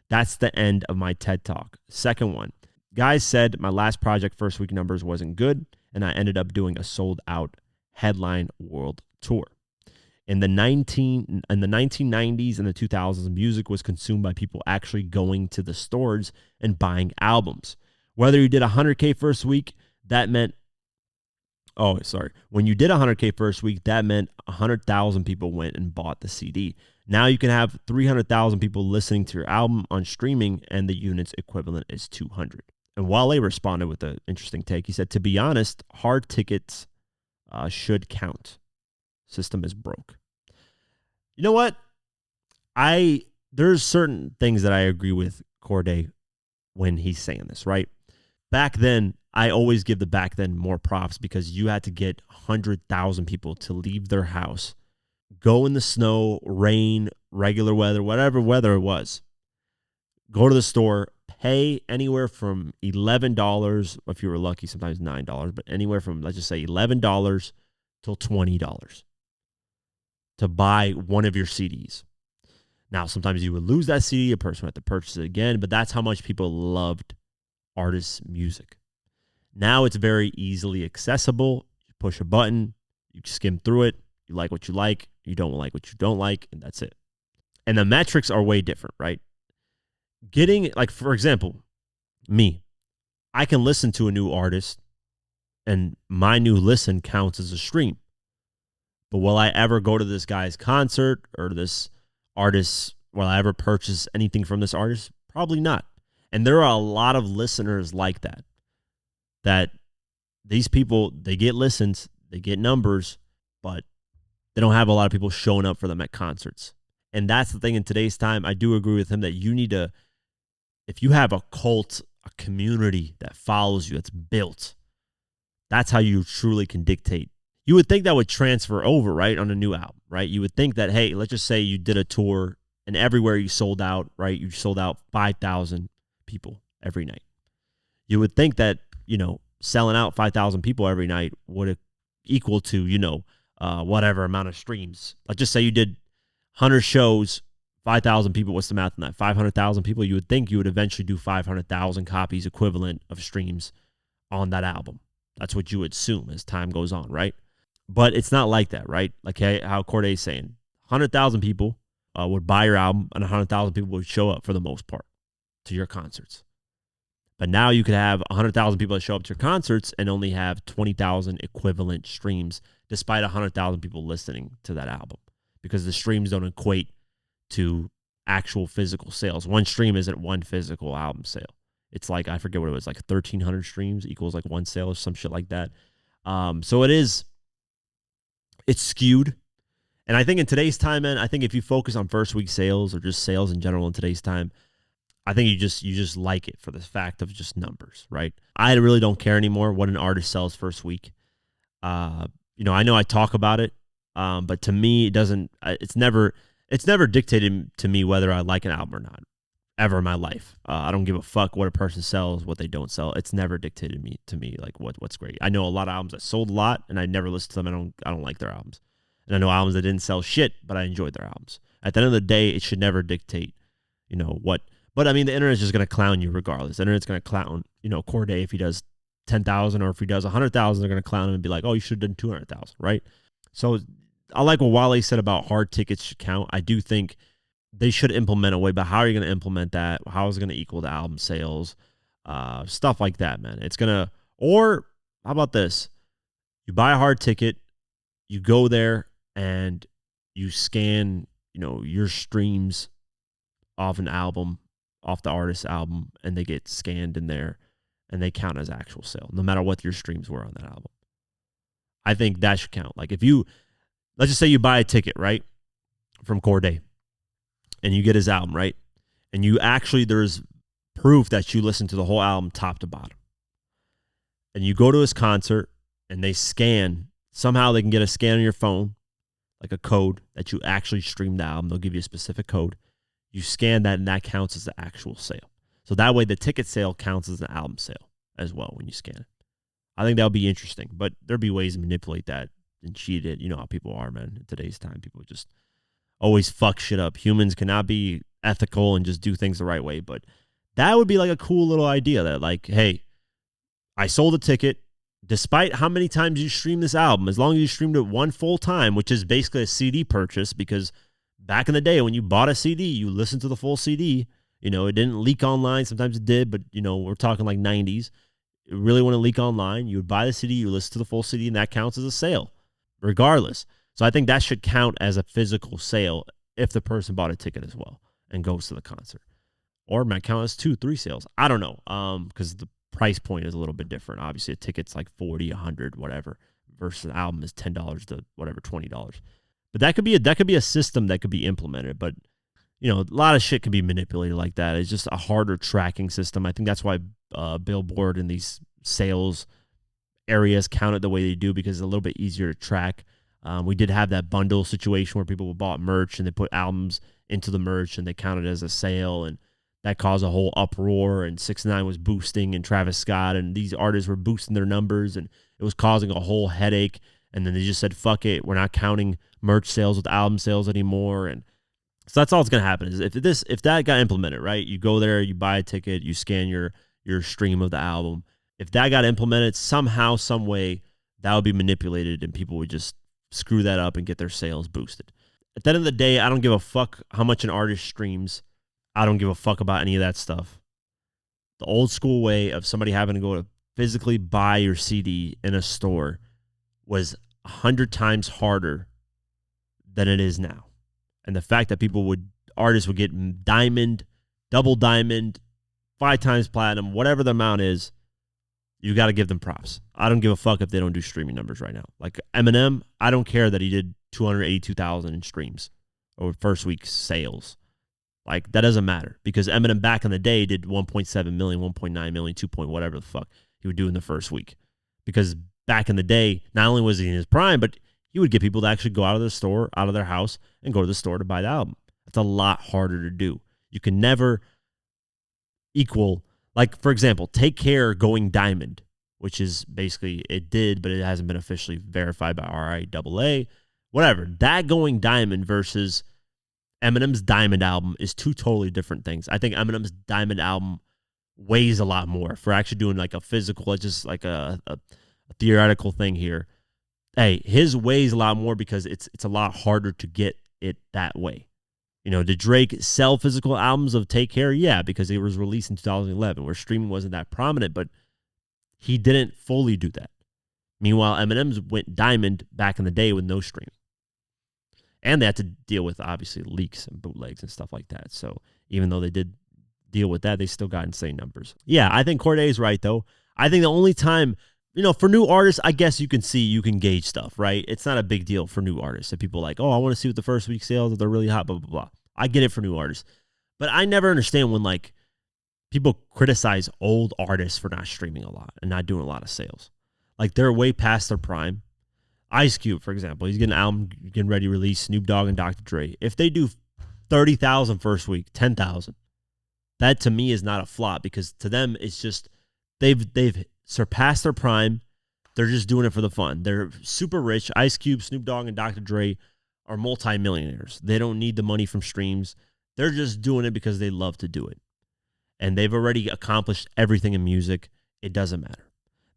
That's the end of my TED Talk. Second one. Guys said my last project first week numbers wasn't good, and I ended up doing a sold out headline world tour. In the 1990s and the 2000s, music was consumed by people actually going to the stores and buying albums. Whether you did 100K first week, that meant, when you did 100K first week, that meant 100,000 people went and bought the CD. Now you can have 300,000 people listening to your album on streaming, and the units equivalent is 200. And Wale responded with an interesting take. He said, to be honest, hard tickets should count. System is broke. You know what? There's certain things that I agree with Cordae when he's saying this, right? Back then, I always give the back then more props because you had to get 100,000 people to leave their house, go in the snow, rain, regular weather, whatever weather it was, go to the store, pay anywhere from $11, if you were lucky, sometimes $9, but anywhere from, let's just say, $11 till $20 to buy one of your CDs. Now, sometimes you would lose that CD, a person would have to purchase it again, but that's how much people loved artists' music. Now it's very easily accessible. You push a button, you skim through it, you like what you like, you don't like what you don't like, and that's it. And the metrics are way different, right? Getting, like, for example, me, I can listen to a new artist, and my new listen counts as a stream. But will I ever go to this guy's concert or this artist? Will I ever purchase anything from this artist? Probably not. And there are a lot of listeners like that. That these people, they get listens, they get numbers, but they don't have a lot of people showing up for them at concerts. And that's the thing in today's time. I do agree with him that you need to, if you have a cult, a community that follows you, that's built, that's how you truly can dictate. You would think that would transfer over, right, on a new album, right? You would think that, hey, let's just say you did a tour and everywhere you sold out, right? You sold out 5,000 people every night. You would think that, selling out 5,000 people every night would equal to, whatever amount of streams. Let's just say you did 100 shows, 5,000 people. What's the math on that? 500,000 people. You would think you would eventually do 500,000 copies equivalent of streams on that album. That's what you would assume as time goes on, right? But it's not like that, right? Like how Cordae is saying, 100,000 people would buy your album and 100,000 people would show up for the most part to your concerts. But now you could have 100,000 people that show up to your concerts and only have 20,000 equivalent streams, despite 100,000 people listening to that album, because the streams don't equate to actual physical sales. One stream isn't one physical album sale. It's like, I forget what it was, like 1,300 streams equals like one sale or some shit like that. So it's skewed. And I think in today's time, man, I think if you focus on first week sales or just sales in general in today's time, I think you just like it for the fact of just numbers, right? I really don't care anymore what an artist sells first week. I know I talk about it, but to me, it doesn't. It's never dictated to me whether I like an album or not, ever in my life. I don't give a fuck what a person sells, what they don't sell. It's never dictated to me like what's great. I know a lot of albums that sold a lot, and I never listened to them. I don't like their albums, and I know albums that didn't sell shit, but I enjoyed their albums. At the end of the day, it should never dictate, what. But I mean, the internet's just going to clown you regardless. The internet's going to clown, Cordae if he does 10,000 or if he does 100,000, they're going to clown him and be like, oh, you should have done 200,000, right? So I like what Wale said about hard tickets should count. I do think they should implement a way, but how are you going to implement that? How is it going to equal the album sales? Stuff like that, man. It's going to, or how about this? You buy a hard ticket, you go there and you scan, your streams off an album, off the artist's album, and they get scanned in there and they count as actual sale, no matter what your streams were on that album. I think that should count. Like if you, let's just say you buy a ticket, right, from Cordae, and you get his album, right, and you actually, there's proof that you listened to the whole album top to bottom, and you go to his concert and they scan, somehow they can get a scan on your phone, like a code that you actually streamed the album. They'll give you a specific code. You scan that, and that counts as the actual sale. So that way, the ticket sale counts as an album sale as well when you scan it. I think that would be interesting, but there'd be ways to manipulate that and cheat it. You know how people are, man. In today's time, people just always fuck shit up. Humans cannot be ethical and just do things the right way, but that would be like a cool little idea that, like, hey, I sold a ticket. Despite how many times you stream this album, as long as you streamed it one full time, which is basically a CD purchase, because back in the day when you bought a CD, you listened to the full CD. It didn't leak online. Sometimes it did, but, we're talking like 90s. It really wouldn't leak online. You would buy the CD, you listen to the full CD, and that counts as a sale, regardless. So I think that should count as a physical sale if the person bought a ticket as well and goes to the concert. Or it might count as 2-3 sales. I don't know, because the price point is a little bit different. Obviously, a ticket's like $40, $100, whatever, versus an album is $10 to whatever, $20. But that could be a system that could be implemented. But a lot of shit can be manipulated like that. It's just a harder tracking system. I think that's why Billboard and these sales areas count it the way they do, because it's a little bit easier to track. We did have that bundle situation where people bought merch and they put albums into the merch and they counted it as a sale, and that caused a whole uproar. And 6ix9ine was boosting, and Travis Scott, and these artists were boosting their numbers, and it was causing a whole headache. And then they just said, fuck it, we're not counting merch sales with album sales anymore. And so that's all that's going to happen is if that got implemented, right? You go there, you buy a ticket, you scan your stream of the album. If that got implemented somehow, some way, that would be manipulated and people would just screw that up and get their sales boosted. At the end of the day, I don't give a fuck how much an artist streams. I don't give a fuck about any of that stuff. The old school way of somebody having to go to physically buy your CD in a store was 100 times harder than it is now. And the fact that artists would get diamond, double diamond, 5 times platinum, whatever the amount is, you got to give them props. I don't give a fuck if they don't do streaming numbers right now. Like Eminem, I don't care that he did 282,000 in streams or first week sales. Like, that doesn't matter because Eminem back in the day did 1.7 million, 1.9 million, 2 point whatever the fuck he would do in the first week. Because back in the day, not only was he in his prime, but he would get people to actually go out of the store, out of their house, and go to the store to buy the album. It's a lot harder to do. You can never equal, like, for example, Take Care going diamond, which is basically, it did, but it hasn't been officially verified by RIAA. Whatever. That going diamond versus Eminem's Diamond album is 2 totally different things. I think Eminem's Diamond album weighs a lot more for actually doing like a physical, just like a theoretical thing here. Hey, his weighs a lot more because it's a lot harder to get it that way. You know, did Drake sell physical albums of Take Care? Yeah, because it was released in 2011 where streaming wasn't that prominent, but he didn't fully do that. Meanwhile, Eminem's went diamond back in the day with no streaming. And they had to deal with, obviously, leaks and bootlegs and stuff like that. So even though they did deal with that, they still got insane numbers. Yeah, I think Cordae is right, though. I think the only time, you know, for new artists, I guess you can gauge stuff, right? It's not a big deal for new artists. If people are like, oh, I want to see what the first week sales, if they're really hot, blah, blah, blah. I get it for new artists. But I never understand when, like, people criticize old artists for not streaming a lot and not doing a lot of sales. Like, they're way past their prime. Ice Cube, for example, he's getting an album getting ready to release, Snoop Dogg and Dr. Dre. If they do 30,000 first week, 10,000, that to me is not a flop because to them it's just they've surpassed their prime. They're just doing it for the fun. They're super rich. Ice Cube, Snoop Dogg, and Dr. Dre are multimillionaires. They don't need the money from streams. They're just doing it because they love to do it. And they've already accomplished everything in music. It doesn't matter.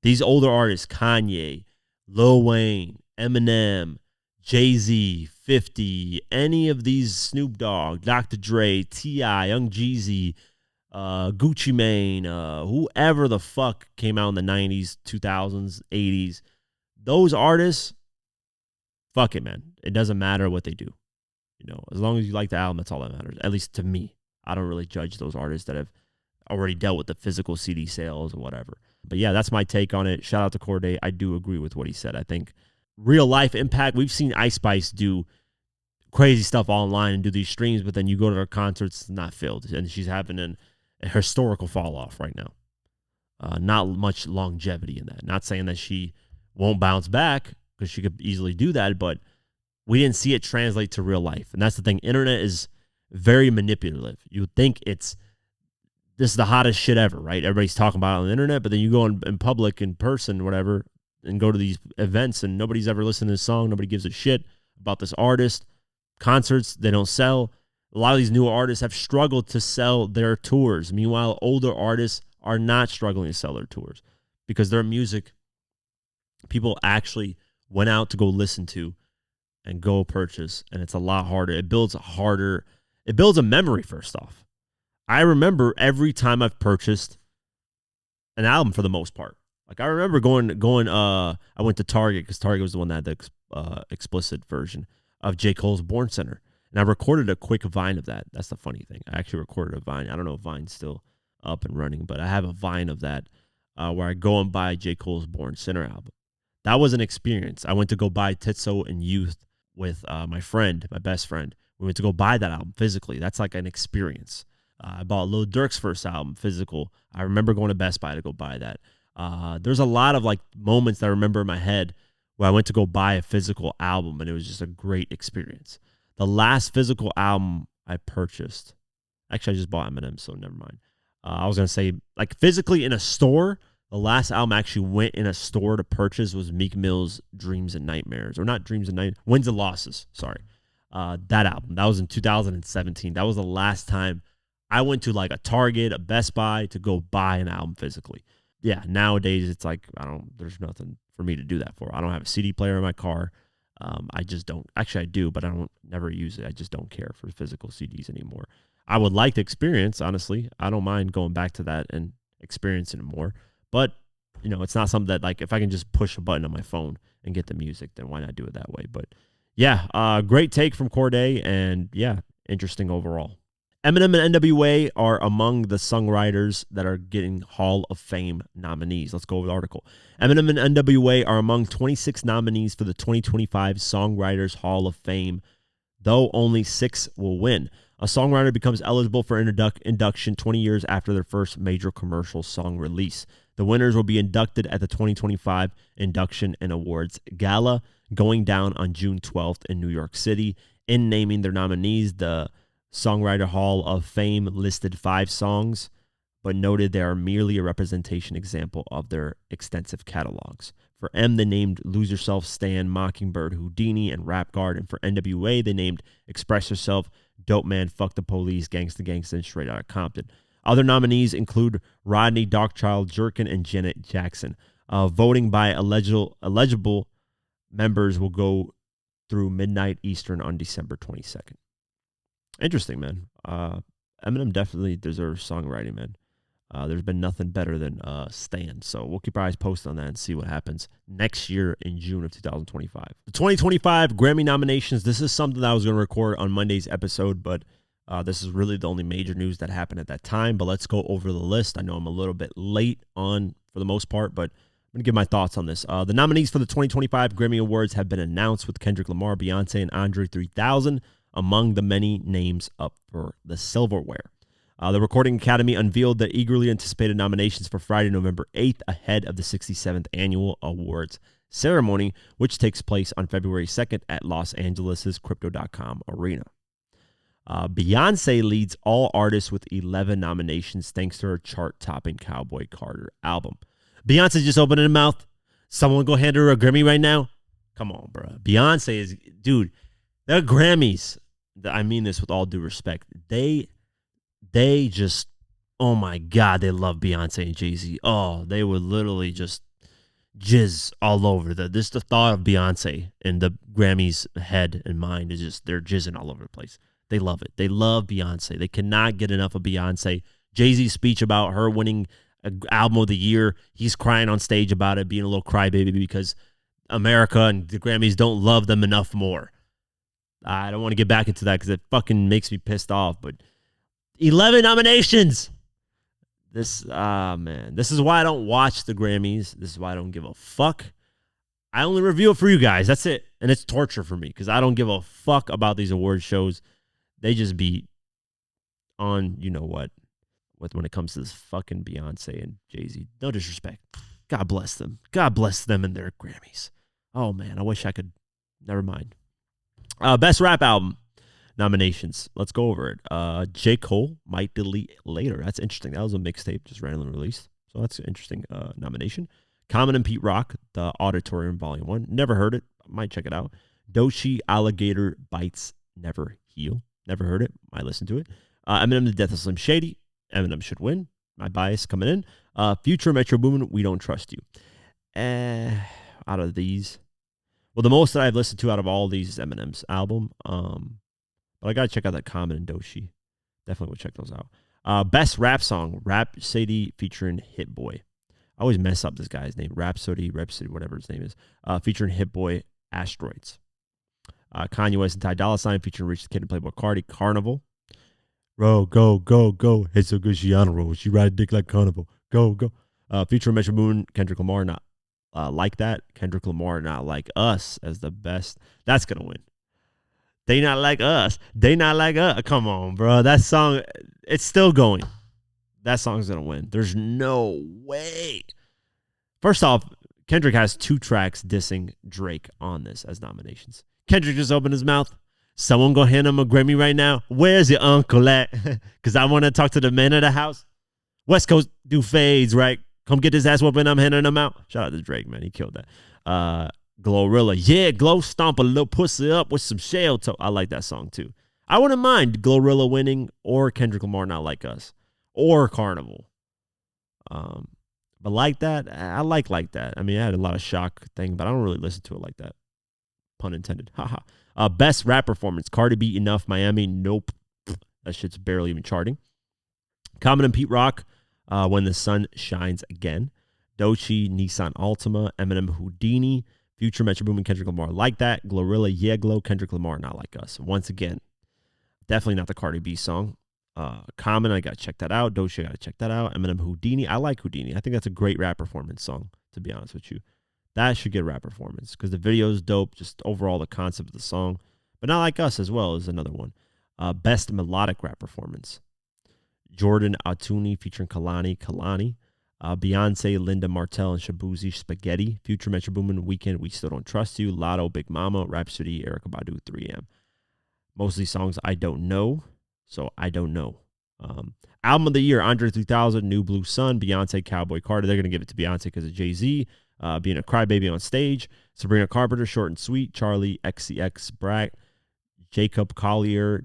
These older artists, Kanye, Lil Wayne, Eminem, Jay-Z, 50, any of these, Snoop Dogg, Dr. Dre, T.I., Young Jeezy, Gucci Mane, whoever the fuck came out in the 90s, 2000s, 80s, those artists, fuck it, man. It doesn't matter what they do. You know, as long as you like the album, that's all that matters, at least to me. I don't really judge those artists that have already dealt with the physical CD sales or whatever. But yeah, that's my take on it. Shout out to Cordae. I do agree with what he said. I think real life impact, we've seen Ice Spice do crazy stuff online and do these streams, but then you go to her concerts, it's not filled. And she's having a historical fall off right now. Not much longevity in that. Not saying that she won't bounce back because she could easily do that, but we didn't see it translate to real life. And that's the thing. Internet is very manipulative. You would think this is the hottest shit ever, right? Everybody's talking about it on the internet, but then you go in public, in person, whatever, and go to these events and nobody's ever listened to this song. Nobody gives a shit about this artist. Concerts, they don't sell. A lot of these newer artists have struggled to sell their tours. Meanwhile, older artists are not struggling to sell their tours because their music, people actually went out to go listen to and go purchase, and it's a lot harder. It builds a memory, first off. I remember every time I've purchased an album for the most part. Like, I remember going. I went to Target because Target was the one that had the explicit version of J. Cole's Born Center. And I recorded a quick Vine of that. That's the funny thing. I actually recorded a Vine. I don't know if Vine's still up and running, but I have a Vine of that where I go and buy J. Cole's Born Center album. That was an experience. I went to go buy Titso and Youth with my best friend. We went to go buy that album physically. That's like an experience. I bought Lil Durk's first album physical. I remember going to Best Buy to go buy that. There's a lot of like moments that I remember in my head where I went to go buy a physical album, and it was just a great experience. The last physical album I purchased, actually I just bought Eminem, so never mind. I was going to say, like, physically in a store, the last album I actually went in a store to purchase was Meek Mill's Dreams and Nightmares. Or not Dreams and Nightmares, Wins and Losses, sorry. That album, that was in 2017. That was the last time I went to like a Target, a Best Buy to go buy an album physically. Yeah, nowadays it's like, there's nothing for me to do that for. I don't have a CD player in my car. I just don't. Actually, I do, but I don't never use it. I just don't care for physical CDs anymore. I would like the experience, honestly. I don't mind going back to that and experiencing it more. But, you know, it's not something that, like, if I can just push a button on my phone and get the music, then why not do it that way? But Yeah, great take from Cordae, and yeah, interesting overall. Eminem and NWA are among the songwriters that are getting Hall of Fame nominees. Let's go over the article. Eminem and NWA are among 26 nominees for the 2025 Songwriters Hall of Fame, though only 6 will win. A songwriter becomes eligible for induction 20 years after their first major commercial song release. The winners will be inducted at the 2025 Induction and Awards Gala, going down on June 12th in New York City. In naming their nominees, the Songwriter Hall of Fame listed 5 songs, but noted they are merely a representation example of their extensive catalogs. For M, they named Lose Yourself, Stan, Mockingbird, Houdini, and Rap God. And for NWA, they named Express Yourself, Dope Man, Fuck the Police, Gangsta Gangsta, and Straight Outta Compton. Other nominees include Rodney, Darkchild, Jerkin, and Janet Jackson. Voting by eligible members will go through midnight Eastern on December 22nd. Interesting, man. Eminem definitely deserves songwriting, man. There's been nothing better than Stan. So we'll keep our eyes posted on that and see what happens next year in June of 2025. The 2025 Grammy nominations. This is something that I was going to record on Monday's episode, but this is really the only major news that happened at that time. But let's go over the list. I know I'm a little bit late on for the most part, but I'm going to give my thoughts on this. The nominees for the 2025 Grammy Awards have been announced, with Kendrick Lamar, Beyonce, and Andre 3000 among the many names up for the silverware. The Recording Academy unveiled the eagerly anticipated nominations for Friday, November 8th, ahead of the 67th Annual Awards ceremony, which takes place on February 2nd at Los Angeles' Crypto.com Arena. Beyonce leads all artists with 11 nominations thanks to her chart-topping Cowboy Carter album. Beyonce just opened her mouth. Someone go hand her a Grammy right now? Come on, bro. Beyonce is, dude, the Grammys, I mean this with all due respect, they just, oh my God, they love Beyonce and Jay-Z. Oh, they would literally just jizz all over. The thought of Beyonce in the Grammys' head and mind is just, they're jizzing all over the place. They love it. They love Beyonce. They cannot get enough of Beyonce. Jay-Z's speech about her winning album of the year, he's crying on stage about it, being a little crybaby because America and the Grammys don't love them enough more. I don't want to get back into that because it fucking makes me pissed off, but 11 nominations. This is why I don't watch the Grammys. This is why I don't give a fuck. I only review it for you guys. That's it. And it's torture for me because I don't give a fuck about these award shows. They just be on, you know what, when it comes to this fucking Beyonce and Jay-Z. No disrespect. God bless them. God bless them and their Grammys. Oh, man, I wish I could. Never mind. Best Rap Album nominations. Let's go over it. J. Cole, Might Delete Later. That's interesting. That was a mixtape just randomly released. So that's an interesting nomination. Common and Pete Rock, The Auditorium Volume 1. Never heard it. Might check it out. Doechii, Alligator Bites Never Heal. Never heard it. Might listen to it. Eminem, The Death of Slim Shady. Eminem should win. My bias coming in. Future, Metro Boomin, We Don't Trust You. Out of these, well, the most that I've listened to out of all these is Eminem's album. But I got to check out that Common and Doechii. Definitely will check those out. Best Rap Song, Rhapsody featuring Hit Boy. I always mess up this guy's name. Rhapsody, whatever his name is. Featuring Hit Boy, Asteroids. Kanye West and Ty Dolla $ign featuring Rich the Kid and Playboy Cardi, Carnival. Roll, go, go, go. It's so good she on a roll. She ride a dick like Carnival. Go, go. Featuring Metro Boomin, Kendrick Lamar, Not Like That. Kendrick Lamar, Not Like Us as the best. That's going to win. They Not Like Us. They Not Like Us. Come on, bro. That song, it's still going. That song's going to win. There's no way. First off, Kendrick has 2 tracks dissing Drake on this as nominations. Kendrick just opened his mouth. Someone go hand him a Grammy right now. Where's your uncle at? Because I want to talk to the man of the house. West Coast do fades, right? Come get his ass whooping. I'm handing him out. Shout out to Drake, man. He killed that. Glorilla. Yeah, Glow stomp a little pussy up with some shell toe. I like that song, too. I wouldn't mind Glorilla winning or Kendrick Lamar Not Like Us or Carnival. But like that, I like that. I mean, I had a lot of shock thing, but I don't really listen to it like that. Pun intended. Haha. Best rap performance. Cardi B, Enough, Miami. Nope. That shit's barely even charting. Common and Pete Rock, When the Sun Shines Again. Doechii, Nissan Altima. Eminem, Houdini. Future, Metro Boomin, Kendrick Lamar, Like That. Glorilla, Yeah Glow, Kendrick Lamar, Not Like Us. Once again, definitely not the Cardi B song. Common, I got to check that out. Doja, got to check that out. Eminem, Houdini. I like Houdini. I think that's a great rap performance song, to be honest with you. That should get rap performance because the video is dope. Just overall, the concept of the song. But Not Like Us as well is another one. Best melodic rap performance. Jordan Atuni featuring Kalani. Beyonce, Linda Martell, and Shabuzi Spaghetti. Future, Metro Boomin, Weekend, We Still Don't Trust You. Lotto, Big Mama, Rhapsody, Erykah Badu, 3M. Most of these songs I don't know, so I don't know. Album of the year, Andre 3000, New Blue Sun, Beyonce, Cowboy Carter. They're going to give it to Beyonce because of Jay-Z being a crybaby on stage. Sabrina Carpenter, Short and Sweet. Charlie XCX, Brat. Jacob Collier,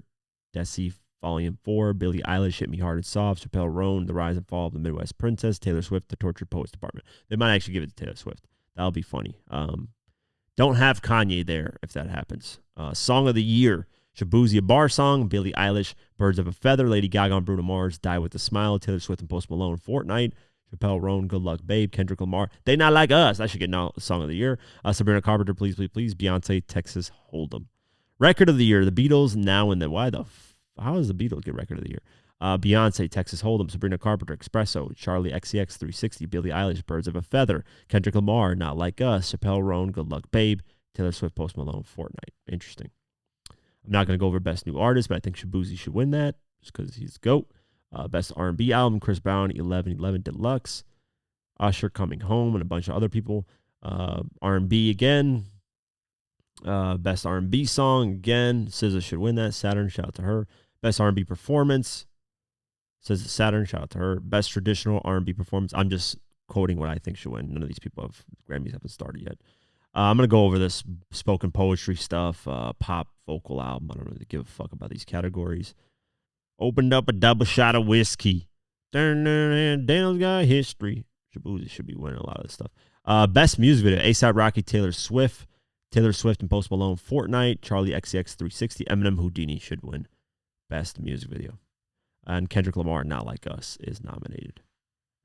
Desi Volume 4. Billie Eilish, Hit Me Hard and Soft. Chappelle Roan, The Rise and Fall of the Midwest Princess. Taylor Swift, The Tortured Poets Department. They might actually give it to Taylor Swift. That'll be funny. Don't have Kanye there if that happens. Song of the year, Shabuzi, A Bar Song. Billie Eilish, Birds of a Feather. Lady Gaga and Bruno Mars, Die with a Smile. Taylor Swift and Post Malone, Fortnite. Chappelle Roan, Good Luck Babe. Kendrick Lamar, They Not Like Us. That should get Song of the Year. Sabrina Carpenter, Please, Please, Please. Beyonce, Texas Hold'em. Record of the year, The Beatles, Now and Then. How does The Beatles get Record of the Year? Beyonce, Texas Hold'em. Sabrina Carpenter, Espresso. Charlie XCX, 360. Billie Eilish, Birds of a Feather. Kendrick Lamar, Not Like Us. Chappelle Roan, Good Luck Babe. Taylor Swift, Post Malone, Fortnite. Interesting. I'm not going to go over Best New Artist, but I think Shabuzi should win that just because he's the GOAT. Best R&B album, Chris Brown, 1111 Deluxe. Usher, Coming Home, and a bunch of other people. R&B again. Best R&B song, again. SZA should win that. Saturn, shout out to her. Best R&B performance. Says Saturn, shout out to her. Best traditional R&B performance. I'm just quoting what I think should win. None of these people Grammys haven't started yet. I'm going to go over this spoken poetry stuff, pop vocal album. I don't really give a fuck about these categories. Opened up a double shot of whiskey. Daniel's got history. Shabuzi should be winning a lot of this stuff. Best music video, A$AP Rocky, Taylor Swift and Post Malone, Fortnite. Charlie XCX, 360. Eminem, Houdini should win best music video. And Kendrick Lamar, Not Like Us, is nominated.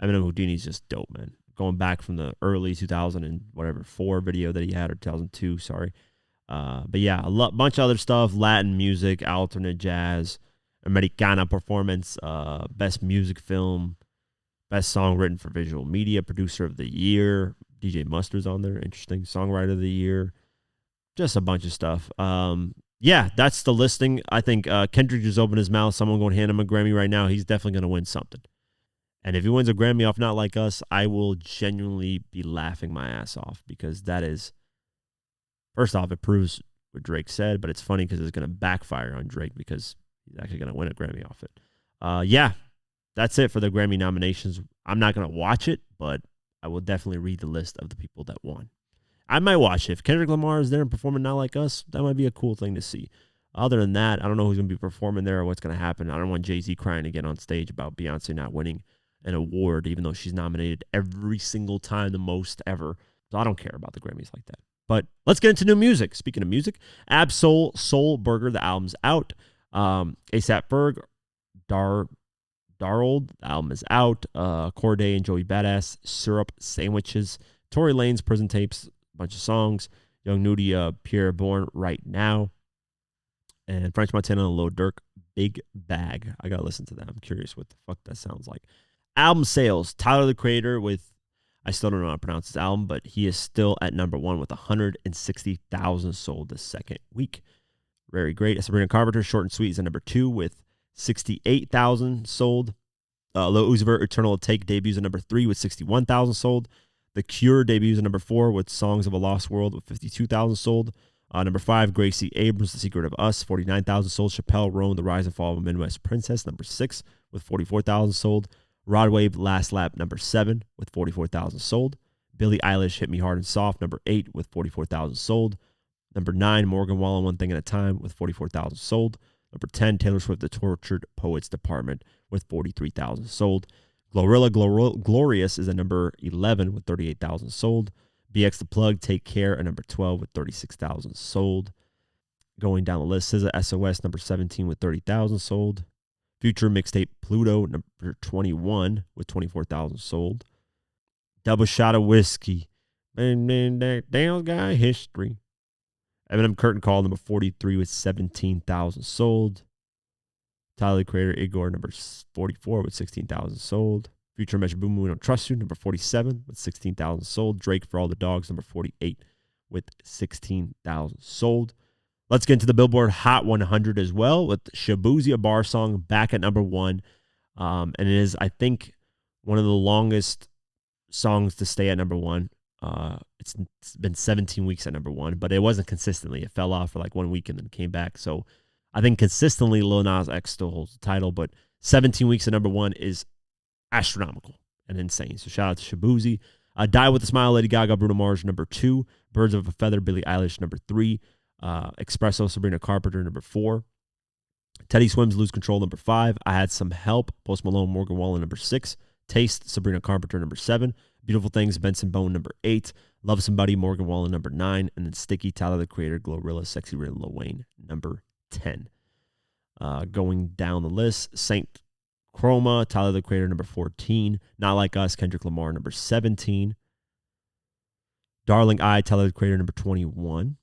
Eminem, Houdini's just dope, man. Going back from the early 4 video that he had, or 2002, sorry. But yeah, bunch of other stuff, Latin music, alternate jazz, Americana performance, best music film, best song written for visual media, producer of the year, DJ Mustard's on there, interesting, songwriter of the year, just a bunch of stuff. Yeah, that's the listing. I think Kendrick just opened his mouth. Someone going to hand him a Grammy right now. He's definitely going to win something. And if he wins a Grammy off Not Like Us, I will genuinely be laughing my ass off because that is, first off, it proves what Drake said, but it's funny because it's going to backfire on Drake because he's actually going to win a Grammy off it. Yeah, that's it for the Grammy nominations. I'm not going to watch it, but I will definitely read the list of the people that won. I might watch it. If Kendrick Lamar is there and performing Not Like Us, that might be a cool thing to see. Other than that, I don't know who's going to be performing there or what's going to happen. I don't want Jay-Z crying again on stage about Beyonce not winning an award, even though she's nominated every single time, the most ever. So I don't care about the Grammys like that. But let's get into new music. Speaking of music, Ab-Soul, Soul Burger, the album's out. A$AP Ferg, Darold, the album is out. Cordae and Joey Badass, Syrup Sandwiches. Tory Lanez, Prison Tapes, a bunch of songs. Young Nudie, Pierre Bourne, Right Now. And French Montana and Lil Durk, Big Bag. I got to listen to that. I'm curious what the fuck that sounds like. Album sales, Tyler, the Creator, with, I still don't know how to pronounce his album, but he is still at number 1 with 160,000 sold the second week. Very great. Sabrina Carpenter, Short and Sweet, is at number 2 with 68,000 sold. Lil Uzi Vert, Eternal Take, debuts at number 3 with 61,000 sold. The Cure debuts at number 4 with Songs of a Lost World with 52,000 sold. Number 5, Gracie Abrams, The Secret of Us, 49,000 sold. Chappelle Roan, The Rise and Fall of a Midwest Princess, number 6 with 44,000 sold. Rod Wave, Last Lap, number 7 with 44,000 sold. Billie Eilish, Hit Me Hard and Soft, number 8 with 44,000 sold. Number 9, Morgan Wallen, One Thing at a Time with 44,000 sold. Number 10, Taylor Swift, The Tortured Poets Department with 43,000 sold. Glorilla, Glorious is at number 11 with 38,000 sold. BX The Plug, Take Care at number 12 with 36,000 sold. Going down the list, SZA, SOS, number 17 with 30,000 sold. Future Mixtape, Pluto, number 21 with 24,000 sold. Double Shot of Whiskey, Dale's got history. Eminem Curtain Call number 43 with 17,000 sold. Tyler, the Creator, Igor, number 44 with 16,000 sold. Future Measure Boom, We Don't Trust You, number 47 with 16,000 sold. Drake, For All the Dogs, number 48 with 16,000 sold. Let's get into the Billboard Hot 100 as well with Shabuzi, a bar song, back at number 1. And it is, I think, one of the longest songs to stay at number 1. It's been 17 weeks at number 1, but it wasn't consistently. It fell off for like 1 week and then came back. So I think consistently Lil Nas X still holds the title, but 17 weeks at number 1 is astronomical and insane. So shout out to Shabuzi. Die With a Smile, Lady Gaga, Bruno Mars, number 2. Birds of a Feather, Billie Eilish, number 3. Espresso, Sabrina Carpenter, number 4. Teddy Swims, Lose Control, number 5. I Had Some Help, Post Malone, Morgan Wallen, number 6. Taste, Sabrina Carpenter, number 7. Beautiful Things, Benson Bone, number 8. Love Somebody, Morgan Wallen, number 9. And then Sticky, Tyler, the Creator, Glorilla, Sexy Red, Lil Wayne, number 10. Going down the list, Saint Chroma, Tyler, the Creator, number 14. Not Like Us, Kendrick Lamar, number 17. Darling I, Tyler, the Creator, number 21.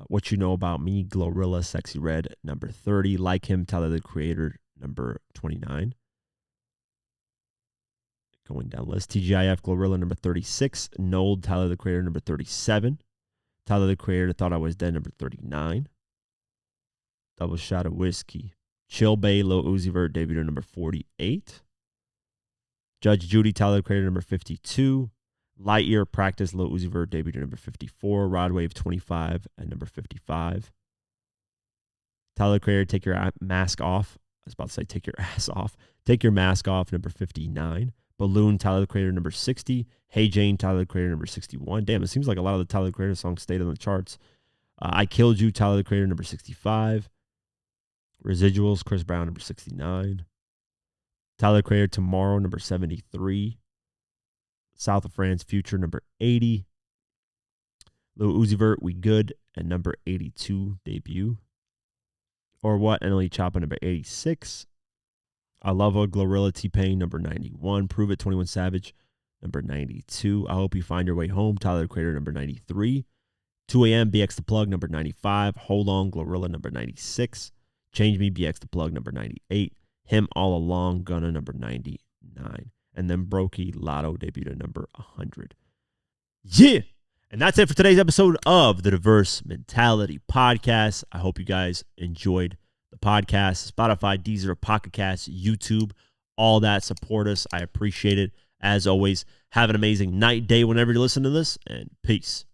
What You Know About Me, Glorilla, Sexy Red, number 30. Like Him, Tyler, the Creator, number 29. Going down the list, TGIF, Glorilla, number 36. Nold, Tyler, the Creator, number 37. Tyler, the Creator, Thought I Was Dead, number 39. Double Shot of Whiskey. Chill Bay, Lil Uzi Vert, debuted number 48. Judge Judy, Tyler, the Creator, number 52. Lightyear, Practice, Lil Uzi Vert, debuted number 54. Rod Wave 25 at number 55. Tyler, the Creator, Take Your Mask Off. I was about to say Take Your Ass Off. Take Your Mask Off, number 59. Balloon, Tyler, the Creator, number 60. Hey Jane, Tyler, the Creator, number 61. Damn, it seems like a lot of the Tyler, the Creator songs stayed on the charts. I Killed You, Tyler, the Creator, number 65. Residuals, Chris Brown, number 69. Tyler, the Creator, Tomorrow, number 73. South of France, Future, number 80. Lil Uzi Vert, We Good, at number 82, debut. Or What, NLE Choppa, number 86. I Love a Glorilla, T-Pain, number 91. Prove It, 21 Savage, number 92. I Hope You Find Your Way Home, Tyler, the Creator, number 93. 2 a.m., BX The Plug, number 95. Hold On, Glorilla, number 96. Change Me, BX The Plug, number 98. Him All Along, Gunna, number 99. And then Brokey, Lotto, debuted at number 100. Yeah! And that's it for today's episode of the Diverse Mentality Podcast. I hope you guys enjoyed the podcast. Spotify, Deezer, Pocket Cast, YouTube, all that. Support us. I appreciate it. As always, have an amazing night, day, whenever you listen to this, and peace.